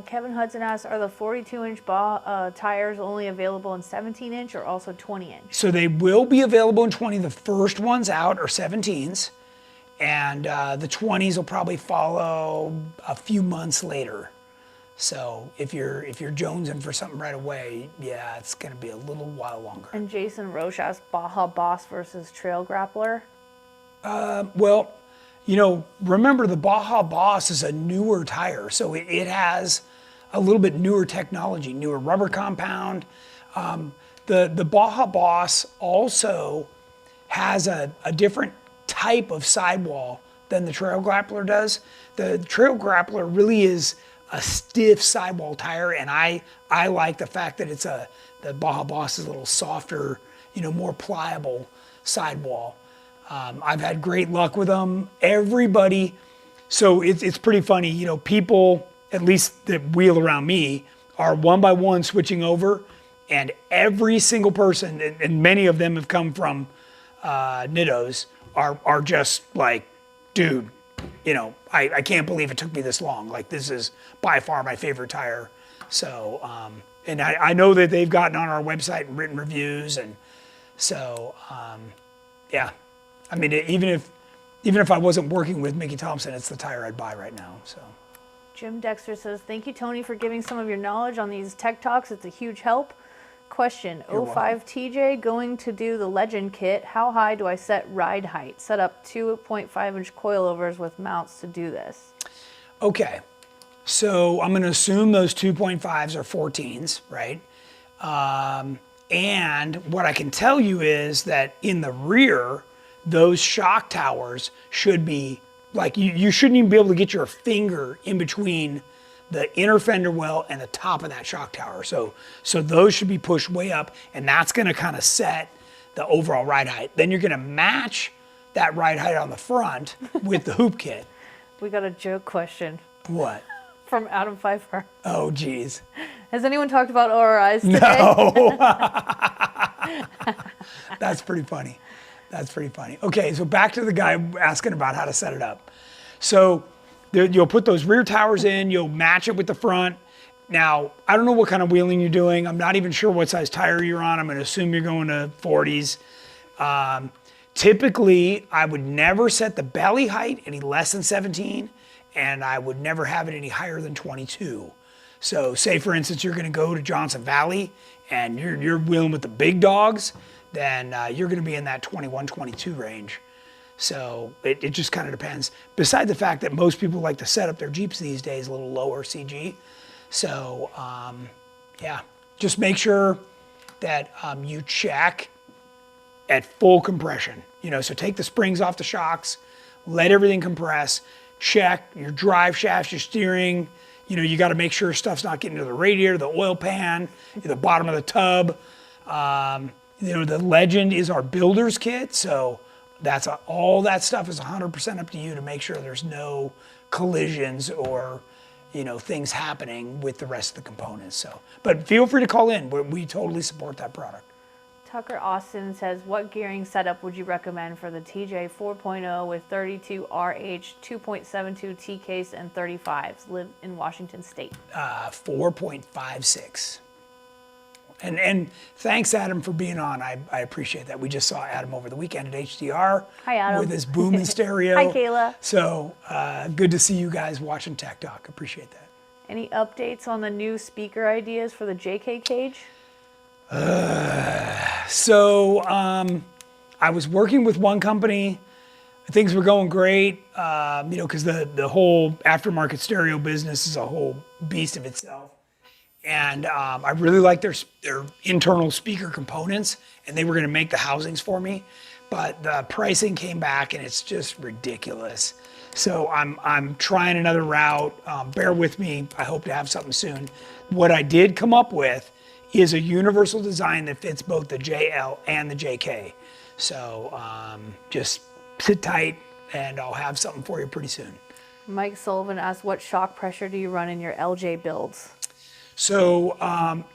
Kevin Hudson asks, are the 42-inch tires only available in 17-inch or also 20-inch? So they will be available in 20. The first ones out are 17s, and the 20s will probably follow a few months later. So if you're jonesing for something right away, yeah, it's going to be a little while longer. And Jason Roche asks, Baja Boss versus Trail Grappler? Well, you know, remember the Baja Boss is a newer tire, so it has a little bit newer technology, newer rubber compound. The Baja Boss also has a different type of sidewall than the Trail Grappler does. The Trail Grappler really is a stiff sidewall tire, and I like the fact that the Baja Boss is a little softer, you know, more pliable sidewall. I've had great luck with them. Everybody, so it's pretty funny, you know, people, at least that wheel around me, are one by one switching over, and every single person, and many of them have come from Nittos, are just like, dude, you know, I can't believe it took me this long. Like, this is by far my favorite tire. So, and I know that they've gotten on our website and written reviews, and so, yeah. I mean, even if I wasn't working with Mickey Thompson, it's the tire I'd buy right now. So, Jim Dexter says, thank you, Tony, for giving some of your knowledge on these tech talks. It's a huge help. Question, 05 TJ going to do the Legend kit. How high do I set ride height? Set up 2.5-inch coilovers with mounts to do this. Okay, so I'm going to assume those 2.5s are 14s, right? And what I can tell you is that in the rear, those shock towers should be, like, you shouldn't even be able to get your finger in between the inner fender well and the top of that shock tower. So those should be pushed way up, and that's gonna kind of set the overall ride height. Then you're gonna match that ride height on the front with the hoop kit. We got a joke question. What? From Adam Pfeiffer. Oh, geez. Has anyone talked about ORIs today? No. That's pretty funny. That's pretty funny. Okay, so back to the guy asking about how to set it up. So you'll put those rear towers in, you'll match it with the front. Now, I don't know what kind of wheeling you're doing. I'm not even sure what size tire you're on. I'm gonna assume you're going to 40s. Typically, I would never set the belly height any less than 17, and I would never have it any higher than 22. So say, for instance, you're gonna go to Johnson Valley and you're wheeling with the big dogs, then you're gonna be in that 21, 22 range. So it just kind of depends. Besides the fact that most people like to set up their Jeeps these days a little lower CG. So yeah, just make sure that you check at full compression. You know, so take the springs off the shocks, let everything compress, check your drive shafts, your steering. You know, you got to make sure stuff's not getting to the radiator, the oil pan, the bottom of the tub. You know, the Legend is our builder's kit, so all that stuff is 100% up to you to make sure there's no collisions or, you know, things happening with the rest of the components. So, but feel free to call in. We totally support that product. Tucker Austin says, what gearing setup would you recommend for the TJ 4.0 with 32 RH, 2.72 T-case, and 35s? Live in Washington State. 4.56. And thanks, Adam, for being on. I appreciate that. We just saw Adam over the weekend at HDR. Hi, Adam. With his booming stereo. Hi, Kayla. So good to see you guys watching Tech Talk. Appreciate that. Any updates on the new speaker ideas for the JK cage? So I was working with one company. Things were going great, you know, because the whole aftermarket stereo business is a whole beast of itself. And I really like their internal speaker components, and they were going to make the housings for me, but the pricing came back and it's just ridiculous. So I'm trying another route. Bear with me. I hope to have something soon. What I did come up with is a universal design that fits both the JL and the JK. So just sit tight and I'll have something for you pretty soon. Mike Sullivan asked, what shock pressure do you run in your LJ builds? So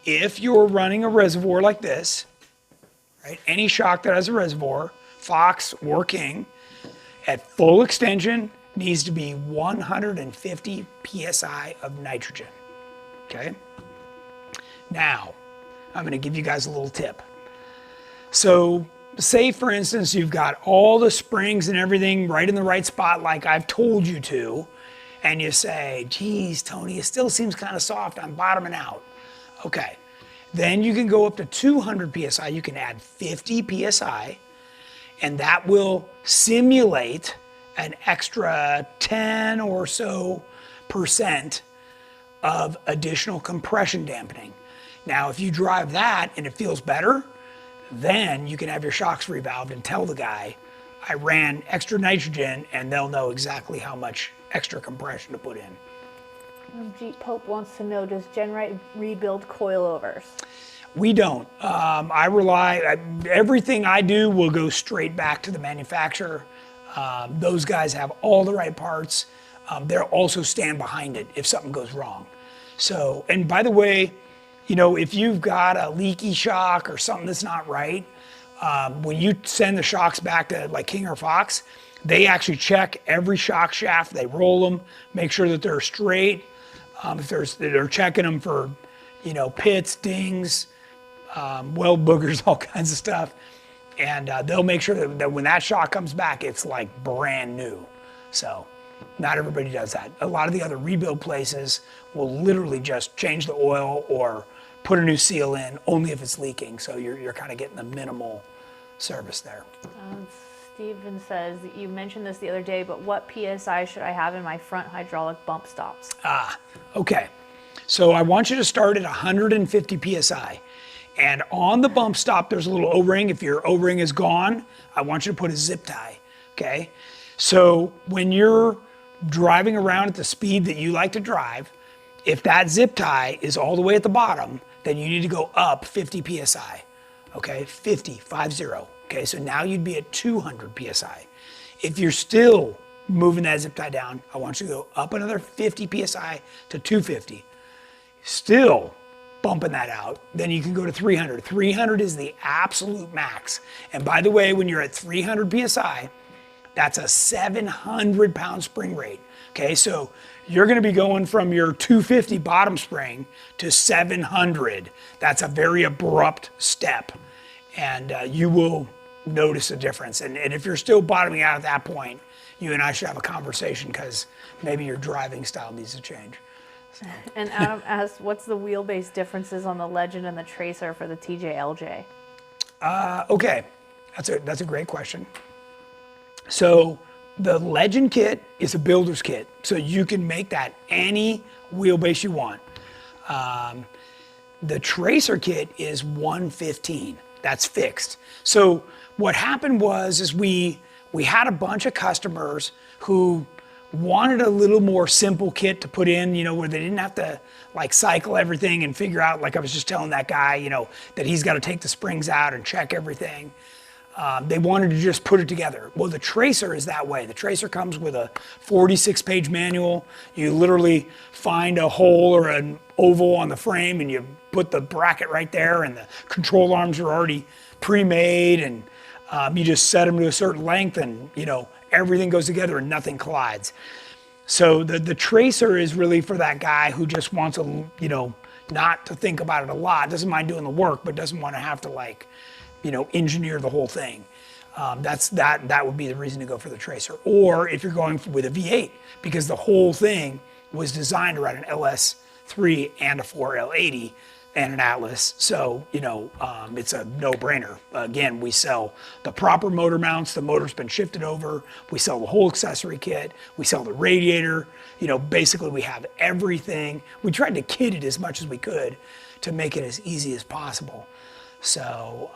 if you're running a reservoir like this, right, any shock that has a reservoir, Fox or King, at full extension needs to be 150 PSI of nitrogen, okay? Now, I'm gonna give you guys a little tip. So say for instance, you've got all the springs and everything right in the right spot like I've told you to, and you say, geez, Tony, it still seems kind of soft, I'm bottoming out. Okay, then you can go up to 200 PSI, you can add 50 PSI, and that will simulate an extra 10 or so % of additional compression dampening. Now, if you drive that and it feels better, then you can have your shocks revalved and tell the guy, I ran extra nitrogen, and they'll know exactly how much extra compression to put in. Jeep Pope wants to know, does GenRight rebuild coilovers? We don't. Everything I do will go straight back to the manufacturer. Those guys have all the right parts. They'll also stand behind it if something goes wrong. So, and by the way, you know, if you've got a leaky shock or something that's not right, when you send the shocks back to like King or Fox, they actually check every shock shaft. They roll them, make sure that they're straight. If they're checking them for, you know, pits, dings, weld boogers, all kinds of stuff. And they'll make sure that when that shock comes back, it's like brand new. So not everybody does that. A lot of the other rebuild places will literally just change the oil or put a new seal in only if it's leaking. So you're kind of getting the minimal service there. Steven says, you mentioned this the other day, but what PSI should I have in my front hydraulic bump stops? Okay. So I want you to start at 150 PSI. And on the bump stop, there's a little O-ring. If your O-ring is gone, I want you to put a zip tie, okay? So when you're driving around at the speed that you like to drive, if that zip tie is all the way at the bottom, then you need to go up 50 PSI, okay? 50. Okay, so now you'd be at 200 PSI. If you're still moving that zip tie down, I want you to go up another 50 PSI to 250. Still bumping that out, then you can go to 300. 300 is the absolute max. And by the way, when you're at 300 PSI, that's a 700 pound spring rate. Okay, so you're gonna be going from your 250 bottom spring to 700. That's a very abrupt step. And you will notice a difference. And if you're still bottoming out at that point, you and I should have a conversation because maybe your driving style needs to change. So. And Adam asked, what's the wheelbase differences on the Legend and the Tracer for the TJ-LJ? Okay, that's a great question. So the Legend kit is a builder's kit, so you can make that any wheelbase you want. The Tracer kit is 115. That's fixed. So what happened was we had a bunch of customers who wanted a little more simple kit to put in, you know, where they didn't have to like cycle everything and figure out, like I was just telling that guy, you know, that he's got to take the springs out and check everything. They wanted to just put it together. Well, the Tracer is that way. The Tracer comes with a 46-page manual. You literally find a hole or an oval on the frame and you put the bracket right there, and the control arms are already pre-made, and you just set them to a certain length, and you know, everything goes together and nothing collides. So the Tracer is really for that guy who just wants a, you know, not to think about it a lot, doesn't mind doing the work, but doesn't want to have to, like, you know, engineer the whole thing. That would be the reason to go for the Tracer. Or if you're going with a V8, because the whole thing was designed around an LS3 and a 4L80, and an Atlas. So, it's a no-brainer. Again, we sell the proper motor mounts. The motor's been shifted over. We sell the whole accessory kit. We sell the radiator. Basically we have everything. We tried to kit it as much as we could to make it as easy as possible. So,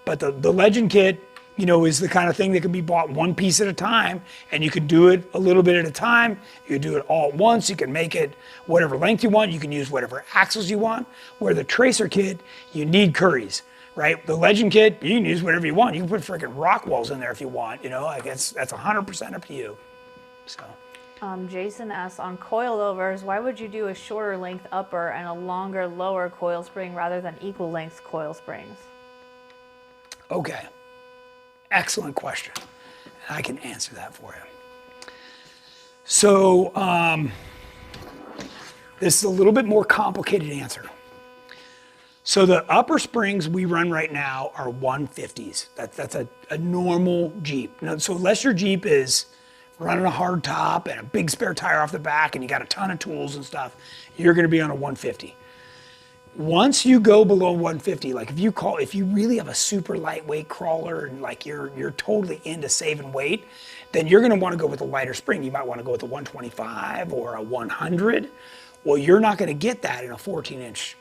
but the Legend kit, is the kind of thing that can be bought one piece at a time, and you can do it a little bit at a time. You can do it all at once. You can make it whatever length you want. You can use whatever axles you want. Where the Tracer kit, you need Curries, right? The Legend kit, you can use whatever you want. You can put freaking rock walls in there if you want, that's 100% up to you, so. Jason asks, on coilovers, why would you do a shorter length upper and a longer lower coil spring rather than equal length coil springs? Okay, excellent question. I can answer that for you. So, this is a little bit more complicated answer. So the upper springs we run right now are 150s. That's a normal Jeep. Now, so unless your Jeep is running a hard top and a big spare tire off the back and you got a ton of tools and stuff, you're gonna be on a 150. Once you go below 150, like if you really have a super lightweight crawler and like you're totally into saving weight, then you're gonna wanna go with a lighter spring. You might wanna go with a 125 or a 100. Well, you're not gonna get that in a 14-inch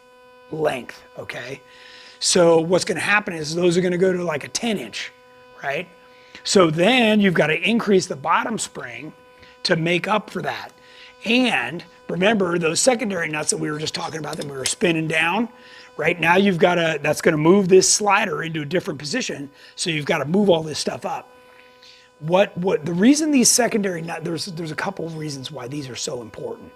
length, okay? So what's gonna happen is those are gonna go to like a 10-inch, right? So then you've got to increase the bottom spring to make up for that. And remember those secondary nuts that we were just talking about that we were spinning down, right? Now that's going to move this slider into a different position. So you've got to move all this stuff up. The reason these secondary nuts, there's a couple of reasons why these are so important.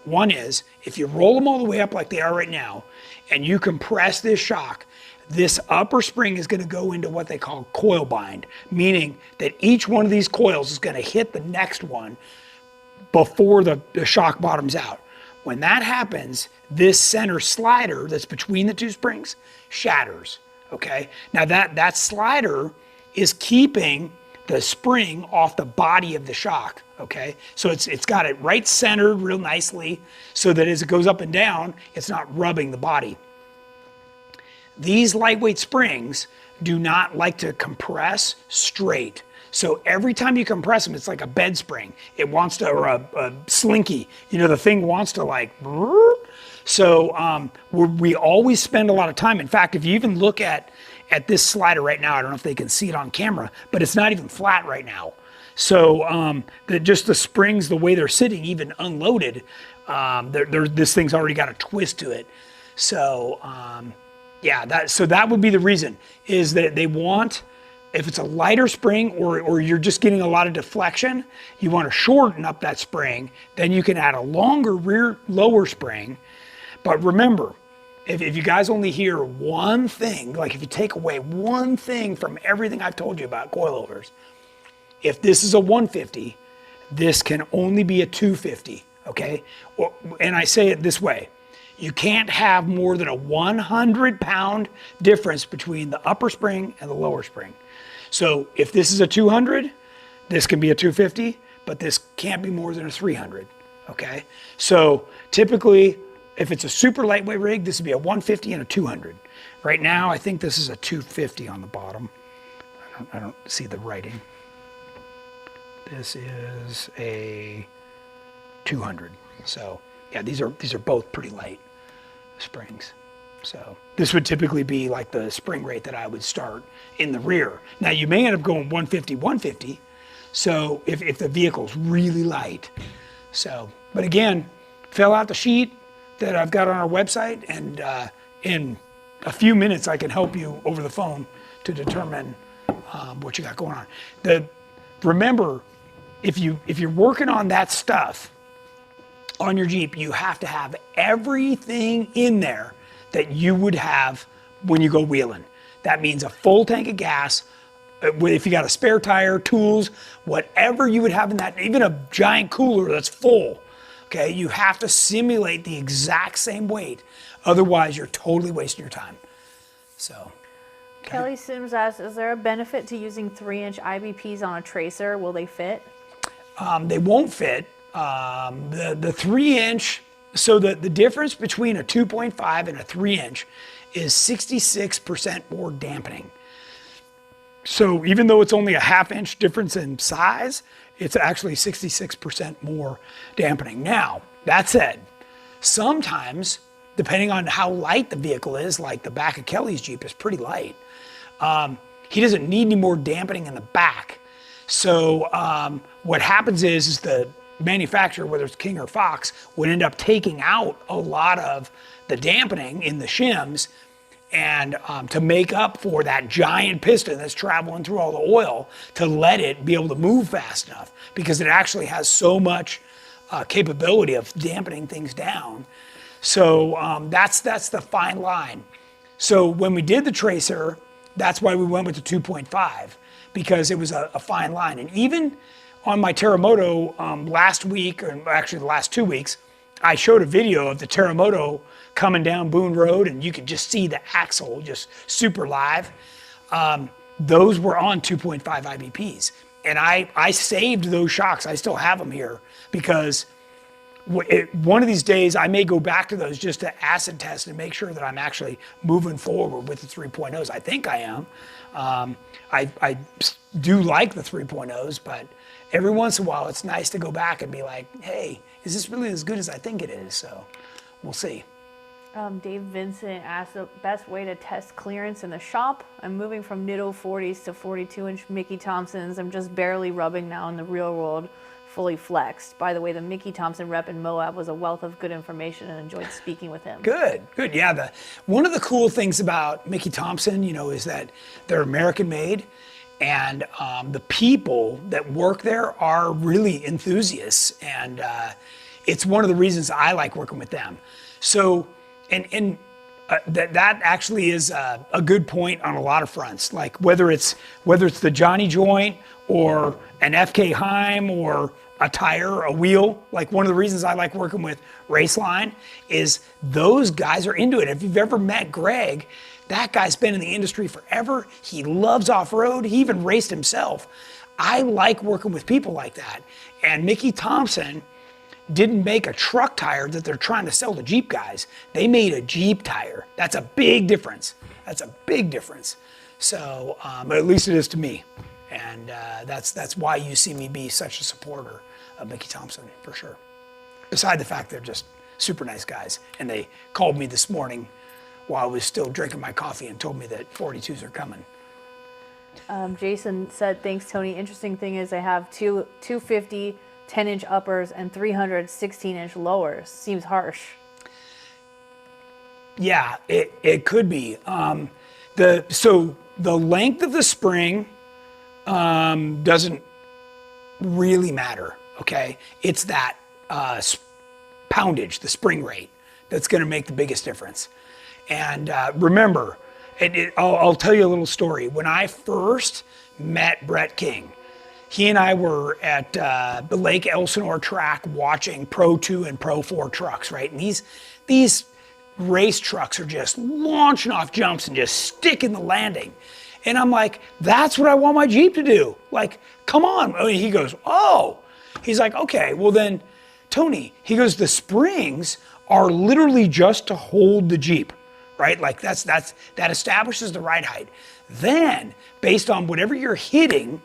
One is if you roll them all the way up like they are right now and you compress this shock, this upper spring is going to go into what they call coil bind, meaning that each one of these coils is going to hit the next one before the shock bottoms out. When that happens, this center slider that's between the two springs shatters, okay? Now that slider is keeping the spring off the body of the shock, okay? So it's got it right centered real nicely so that as it goes up and down, it's not rubbing the body. These lightweight springs do not like to compress straight. So every time you compress them, it's like a bed spring. It wants to, or a slinky, the thing wants to like, so we always spend a lot of time. In fact, if you even look at this slider right now, I don't know if they can see it on camera, but it's not even flat right now. So just the springs, the way they're sitting, even unloaded, this thing's already got a twist to it. So, yeah, so that would be the reason, is that they want, if it's a lighter spring or you're just getting a lot of deflection, you want to shorten up that spring, then you can add a longer lower spring. But remember, if you guys only hear one thing, like if you take away one thing from everything I've told you about coilovers, if this is a 150, this can only be a 250, okay? And I say it this way. You can't have more than a 100-pound difference between the upper spring and the lower spring. So if this is a 200, this can be a 250, but this can't be more than a 300, okay? So typically, if it's a super lightweight rig, this would be a 150 and a 200. Right now, I think this is a 250 on the bottom. I don't see the writing. This is a 200. So yeah, these are both pretty light springs. So this would typically be like the spring rate that I would start in the rear. Now you may end up going 150, 150. So if the vehicle's really light. So, but again, fill out the sheet that I've got on our website, and in a few minutes I can help you over the phone to determine what you got going on. Remember, if you're working on that stuff on your Jeep, you have to have everything in there that you would have when you go wheeling. That means a full tank of gas, if you got a spare tire, tools, whatever you would have in that, even a giant cooler that's full, okay? You have to simulate the exact same weight. Otherwise, you're totally wasting your time. So. Okay. Kelly Sims asks, is there a benefit to using 3-inch IBPs on a Tracer? Will they fit? They won't fit. The 3-inch So the difference between a 2.5 and a 3-inch is 66% more dampening. So even though it's only a 1/2-inch difference in size, it's actually 66% more dampening. Now, that said, sometimes, depending on how light the vehicle is, like the back of Kelly's Jeep is pretty light, he doesn't need any more dampening in the back. So what happens is the manufacturer, whether it's King or Fox, would end up taking out a lot of the dampening in the shims, and to make up for that giant piston that's traveling through all the oil, to let it be able to move fast enough, because it actually has so much capability of dampening things down. So that's the fine line. So when we did the Tracer, that's why we went with the 2.5, because it was a fine line. And even on my Terremoto last week, or actually the last 2 weeks, I showed a video of the Terremoto coming down Boone Road, and you could just see the axle just super live. Those were on 2.5 IBPs. And I saved those shocks. I still have them here, because one of these days I may go back to those just to acid test and make sure that I'm actually moving forward with the 3.0s. I think I am. I do like the 3.0s, but every once in a while it's nice to go back and be like, hey, is this really as good as I think it is? So we'll see. Dave Vincent asked the best way to test clearance in the shop. I'm moving from Nitto 40s to 42-inch Mickey Thompsons. I'm just barely rubbing now in the real world, fully flexed. By the way, the Mickey Thompson rep in Moab was a wealth of good information, and enjoyed speaking with him. Good. Yeah, one of the cool things about Mickey Thompson, is that they're American made, and the people that work there are really enthusiasts, and it's one of the reasons I like working with them. So, that actually is a good point on a lot of fronts. Like whether it's the Johnny joint or an FK Heim or a tire, a wheel. Like one of the reasons I like working with Raceline is those guys are into it. If you've ever met Greg, that guy's been in the industry forever. He loves off-road. He even raced himself. I like working with people like that. And Mickey Thompson didn't make a truck tire that they're trying to sell to Jeep guys. They made a Jeep tire. That's a big difference. So, at least it is to me. And that's why you see me be such a supporter of Mickey Thompson, for sure. Beside the fact they're just super nice guys. And they called me this morning while I was still drinking my coffee and told me that 42s are coming. Jason said, thanks, Tony. Interesting thing is I have 250 10-inch uppers and 300 16-inch lowers. Seems harsh. Yeah, it could be. So the length of the spring doesn't really matter, okay? It's that poundage, the spring rate, that's gonna make the biggest difference. And remember, I'll tell you a little story. When I first met Brett King, he and I were at the Lake Elsinore track watching Pro 2 and Pro 4 trucks, right? And these race trucks are just launching off jumps and just sticking the landing. And I'm like, that's what I want my Jeep to do. Like, come on. He goes, oh. He's like, okay, well then, Tony, he goes, the springs are literally just to hold the Jeep, right? Like that establishes the ride height. Then, based on whatever you're hitting,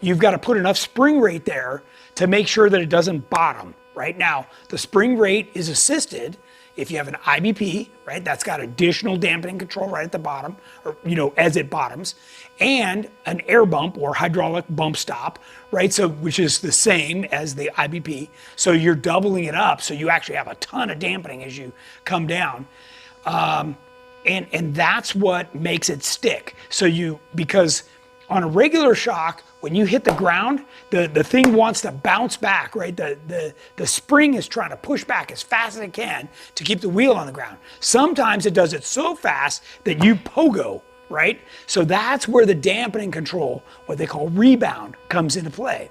you've got to put enough spring rate there to make sure that it doesn't bottom. Right now, the spring rate is assisted if you have an IBP, right? That's got additional dampening control right at the bottom, or as it bottoms, and an air bump or hydraulic bump stop, right? So, which is the same as the IBP. So you're doubling it up, so you actually have a ton of dampening as you come down. And that's what makes it stick. So because on a regular shock, when you hit the ground, the thing wants to bounce back, right? The spring is trying to push back as fast as it can to keep the wheel on the ground. Sometimes it does it so fast that you pogo, right? So that's where the dampening control, what they call rebound, comes into play.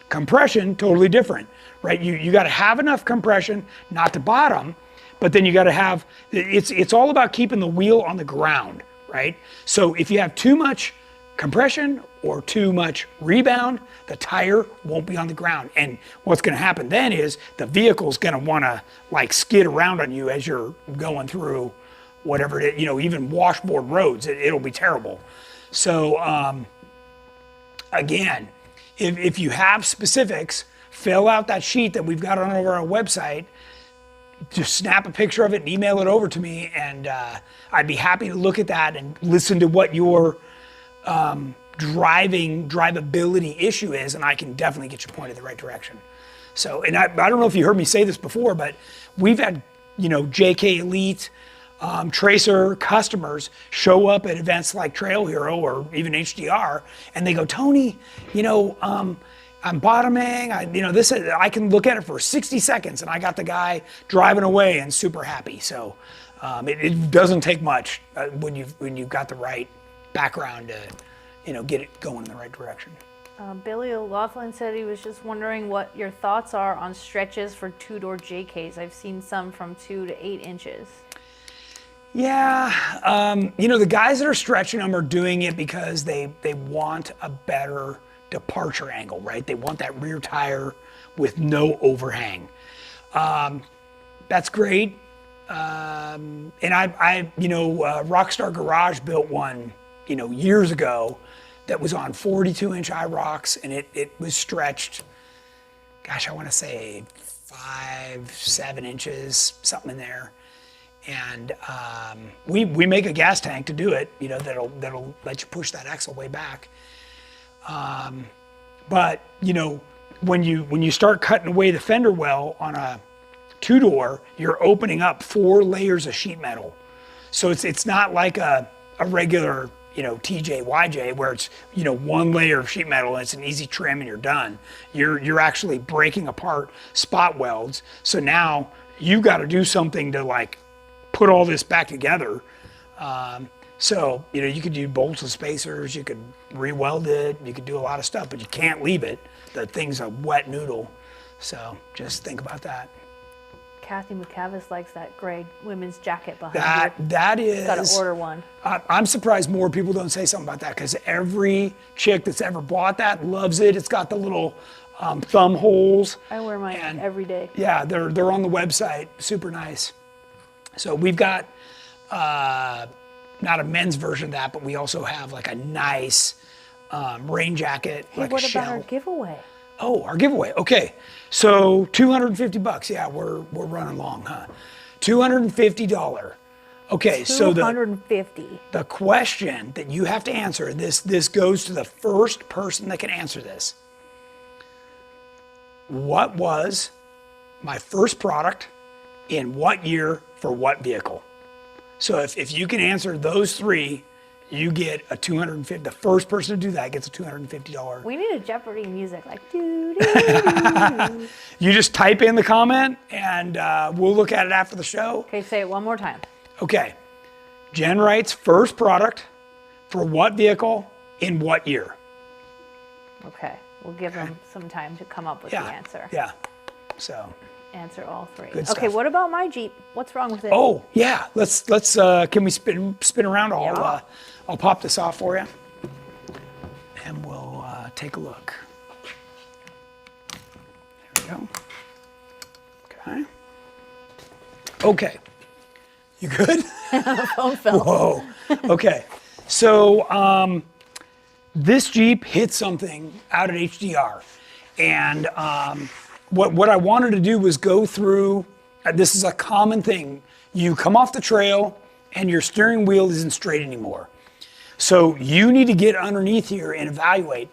Compression, totally different, right? You got to have enough compression not to bottom, but then you got to have, it's all about keeping the wheel on the ground, right? So if you have too much compression or too much rebound, the tire won't be on the ground. And what's gonna happen then is the vehicle's gonna wanna like skid around on you as you're going through whatever it is, you know, even washboard roads, it'll be terrible. So again, if you have specifics, fill out that sheet that we've got on our website, just snap a picture of it and email it over to me, and I'd be happy to look at that and listen to what your drivability issue is, and I can definitely get you pointed in the right direction. So, and I don't know if you heard me say this before, but we've had, you know, JK Elite, Tracer customers show up at events like Trail Hero or even HDR, and they go, Tony, you know, I'm bottoming, I can look at it for 60 seconds, and I got the guy driving away and super happy. So it doesn't take much when you've got the right background to, you know, get it going in the right direction. Billy O'Loughlin said he was just wondering what your thoughts are on stretches for two-door JKs. I've seen some from 2 to 8 inches. Yeah, you know, the guys that are stretching them are doing it because they want a better departure angle, right? They want that rear tire with no overhang. That's great. And I you know, Rockstar Garage built one, you know, years ago that was on 42-inch IROCs, and it was stretched, gosh, I want to say 5-7 inches, something in there. And we make a gas tank to do it, you know, that'll let you push that axle way back. But you know, when you start cutting away the fender well on a 2-door, you're opening up 4 layers of sheet metal. So it's not like a regular, you know, TJ YJ where it's, you know, 1 layer of sheet metal and it's an easy trim and you're done. You're actually breaking apart spot welds. So now you got to do something to like put all this back together. So, you know, you could do bolts and spacers, you could re-weld it, you could do a lot of stuff, but you can't leave it. The thing's a wet noodle. So just think about that. Kathy McCavis likes that gray women's jacket behind you. That is. Got to order one. I'm surprised more people don't say something about that, because every chick that's ever bought that loves it. It's got the little thumb holes. I wear mine every day. Yeah, they're on the website, super nice. So we've got, not a men's version of that, but we also have like a nice rain jacket, Hey, like what a about shell. our giveaway? Oh, our giveaway. Okay, so $250. Yeah, we're running long, huh? $250. Okay, so the question that you have to answer, this goes to the first person that can answer this. What was my first product in what year for what vehicle? So if you can answer those 3, you get a $250. The first person to do that gets a $250. We need a Jeopardy music, like doo doo doo. You just type in the comment and we'll look at it after the show. Okay, say it one more time. Okay, GenRight's first product for what vehicle in what year? Okay, we'll give them some time to come up with the answer. Yeah, so. Answer all 3. Good okay, stuff. what about my Jeep? What's wrong with it? Oh yeah, let's can we spin around? I'll pop this off for you, and we'll take a look. There we go. Okay. You good? The phone fell. Whoa. Okay. So this Jeep hit something out at HDR, and what I wanted to do was go through, this is a common thing. You come off the trail and your steering wheel isn't straight anymore. So you need to get underneath here and evaluate.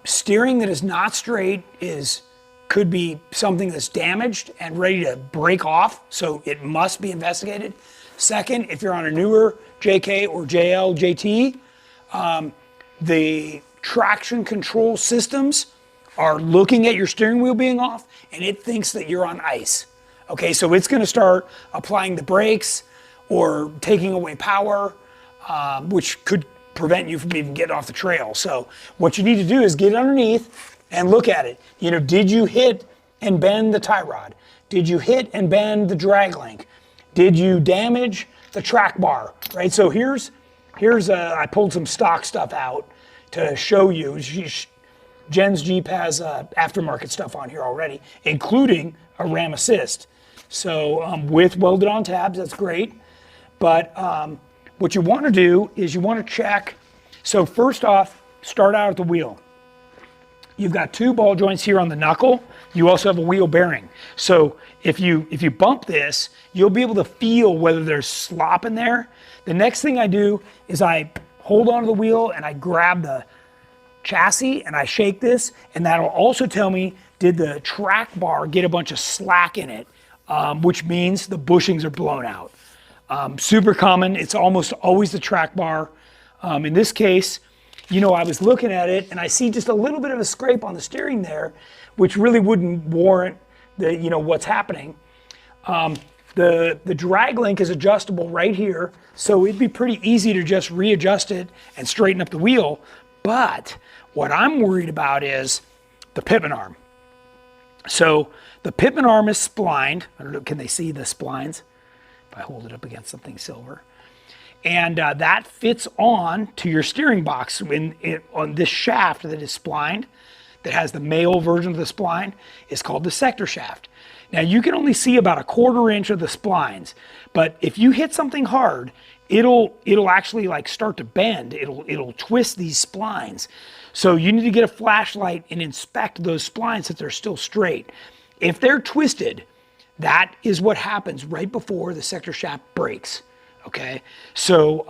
Steering that is not straight could be something that's damaged and ready to break off, so it must be investigated. Second, if you're on a newer JK or JL, JT, the traction control systems are looking at your steering wheel being off, and it thinks that you're on ice. Okay, so it's gonna start applying the brakes or taking away power, which could prevent you from even getting off the trail. So what you need to do is get underneath and look at it. You know, did you hit and bend the tie rod? Did you hit and bend the drag link? Did you damage the track bar, right? So here's I pulled some stock stuff out to show you. Jen's Jeep has aftermarket stuff on here already, including a ram assist. So with welded on tabs, that's great. But what you want to do is you want to check. So first off, start out at the wheel. You've got 2 ball joints here on the knuckle. You also have a wheel bearing. So if you bump this, you'll be able to feel whether there's slop in there. The next thing I do is I hold onto the wheel and I grab the chassis and I shake this, and that'll also tell me, did the track bar get a bunch of slack in it, which means the bushings are blown out. Super common. It's almost always the track bar. In this case, you know, I was looking at it and I see just a little bit of a scrape on the steering there, which really wouldn't warrant the, you know, what's happening. The drag link is adjustable right here, so it'd be pretty easy to just readjust it and straighten up the wheel. But what I'm worried about is the pitman arm. So the pitman arm is splined. I don't know, can they see the splines? If I hold it up against something silver. And that fits on to your steering box on this shaft that is splined, that has the male version of the spline, is called the sector shaft. Now you can only see about 1/4 inch of the splines, but if you hit something hard, it'll actually like start to bend. It'll twist these splines. So you need to get a flashlight and inspect those splines that they're still straight. If they're twisted, that is what happens right before the sector shaft breaks. Okay, so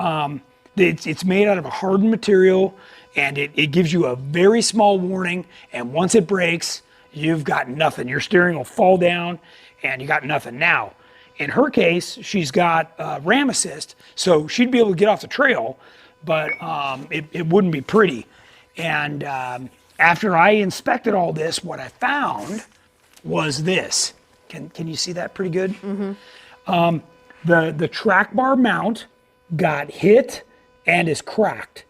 it's made out of a hardened material, and it gives you a very small warning, and once it breaks, you've got nothing. Your steering will fall down and you got nothing. Now, in her case, she's got ram assist, so she'd be able to get off the trail, but it wouldn't be pretty. And after I inspected all this, what I found was this. Can you see that pretty good? Mm-hmm. The track bar mount got hit and is cracked.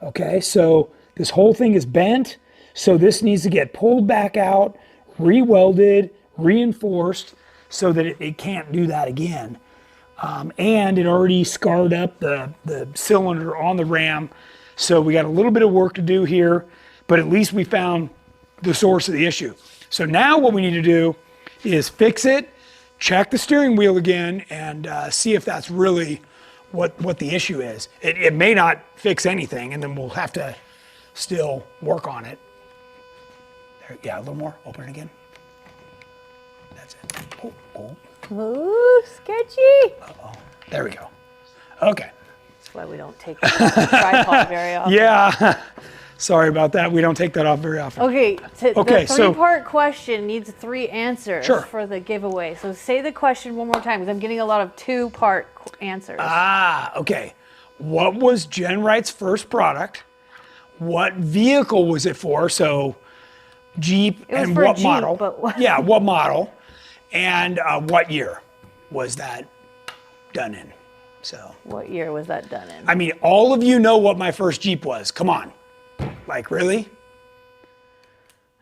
Okay, so this whole thing is bent, so this needs to get pulled back out, re-welded, reinforced, so that it can't do that again. And it already scarred up the cylinder on the ram, so we got a little bit of work to do here, but at least we found the source of the issue. So now what we need to do is fix it, check the steering wheel again, and see if that's really what the issue is. It may not fix anything, and then we'll have to still work on it. There, yeah, a little more. Open it again. That's it. Oh. Ooh, sketchy. Uh-oh. There we go. Okay. That's why we don't take the tripod very often. Yeah. Sorry about that. We don't take that off very often. Okay, Okay, the three-part question needs 3 answers for the giveaway. So say the question one more time, because I'm getting a lot of 2-part answers. Okay. What was GenRight's first product? What vehicle was it for? So Jeep, and what Jeep, model? But Yeah, what model? And what year was that done in? So. What year was that done in? I mean, all of you know what my first Jeep was. Come on. Like, really?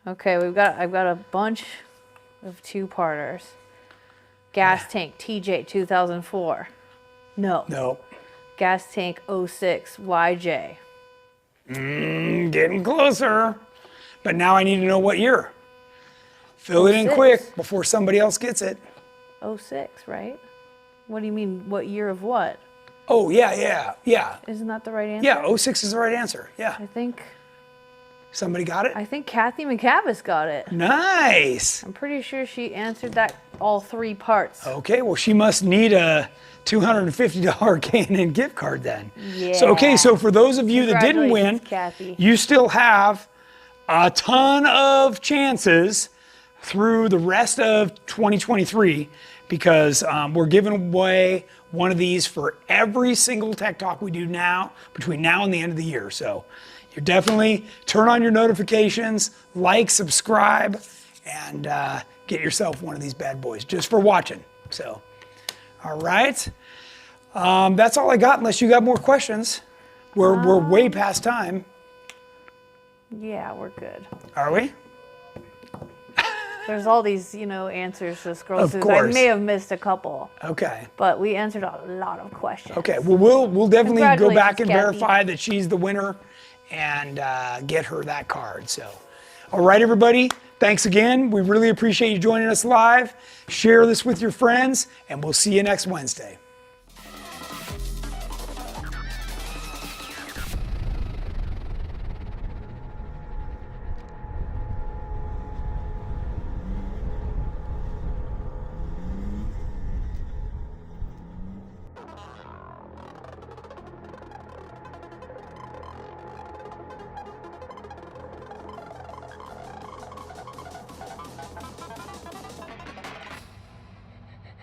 Okay, I've got a bunch of 2-parters. Gas tank TJ 2004. No. No. Gas tank 06 YJ. Getting closer. But now I need to know what year. Fill it in 06. quick before somebody else gets it. 06, right? What do you mean, what year of what? Oh, yeah. Isn't that the right answer? Yeah, 06 is the right answer. Yeah. I think Somebody got it? Kathy McCavis got it. Nice. I'm pretty sure she answered that all 3 parts. Okay, well, she must need a $250 K&N gift card then. Yeah. So for those of you that didn't win, Kathy. you still have a ton of chances through the rest of 2023, because we're giving away one of these for every single Tech Talk we do now, between now and the end of the year. So you definitely turn on your notifications, like, subscribe, and get yourself one of these bad boys just for watching. So, all right. That's all I got, unless you got more questions. We're way past time. Yeah, we're good. Are we? There's all these, answers to scroll Of through. I course. may have missed a couple, Okay. but we answered a lot of questions. Okay. Well, we'll definitely go back and Congratulations, Kathy. verify that she's the winner and get her that card. So, all right, everybody. Thanks again. We really appreciate you joining us live. Share this with your friends, and we'll see you next Wednesday.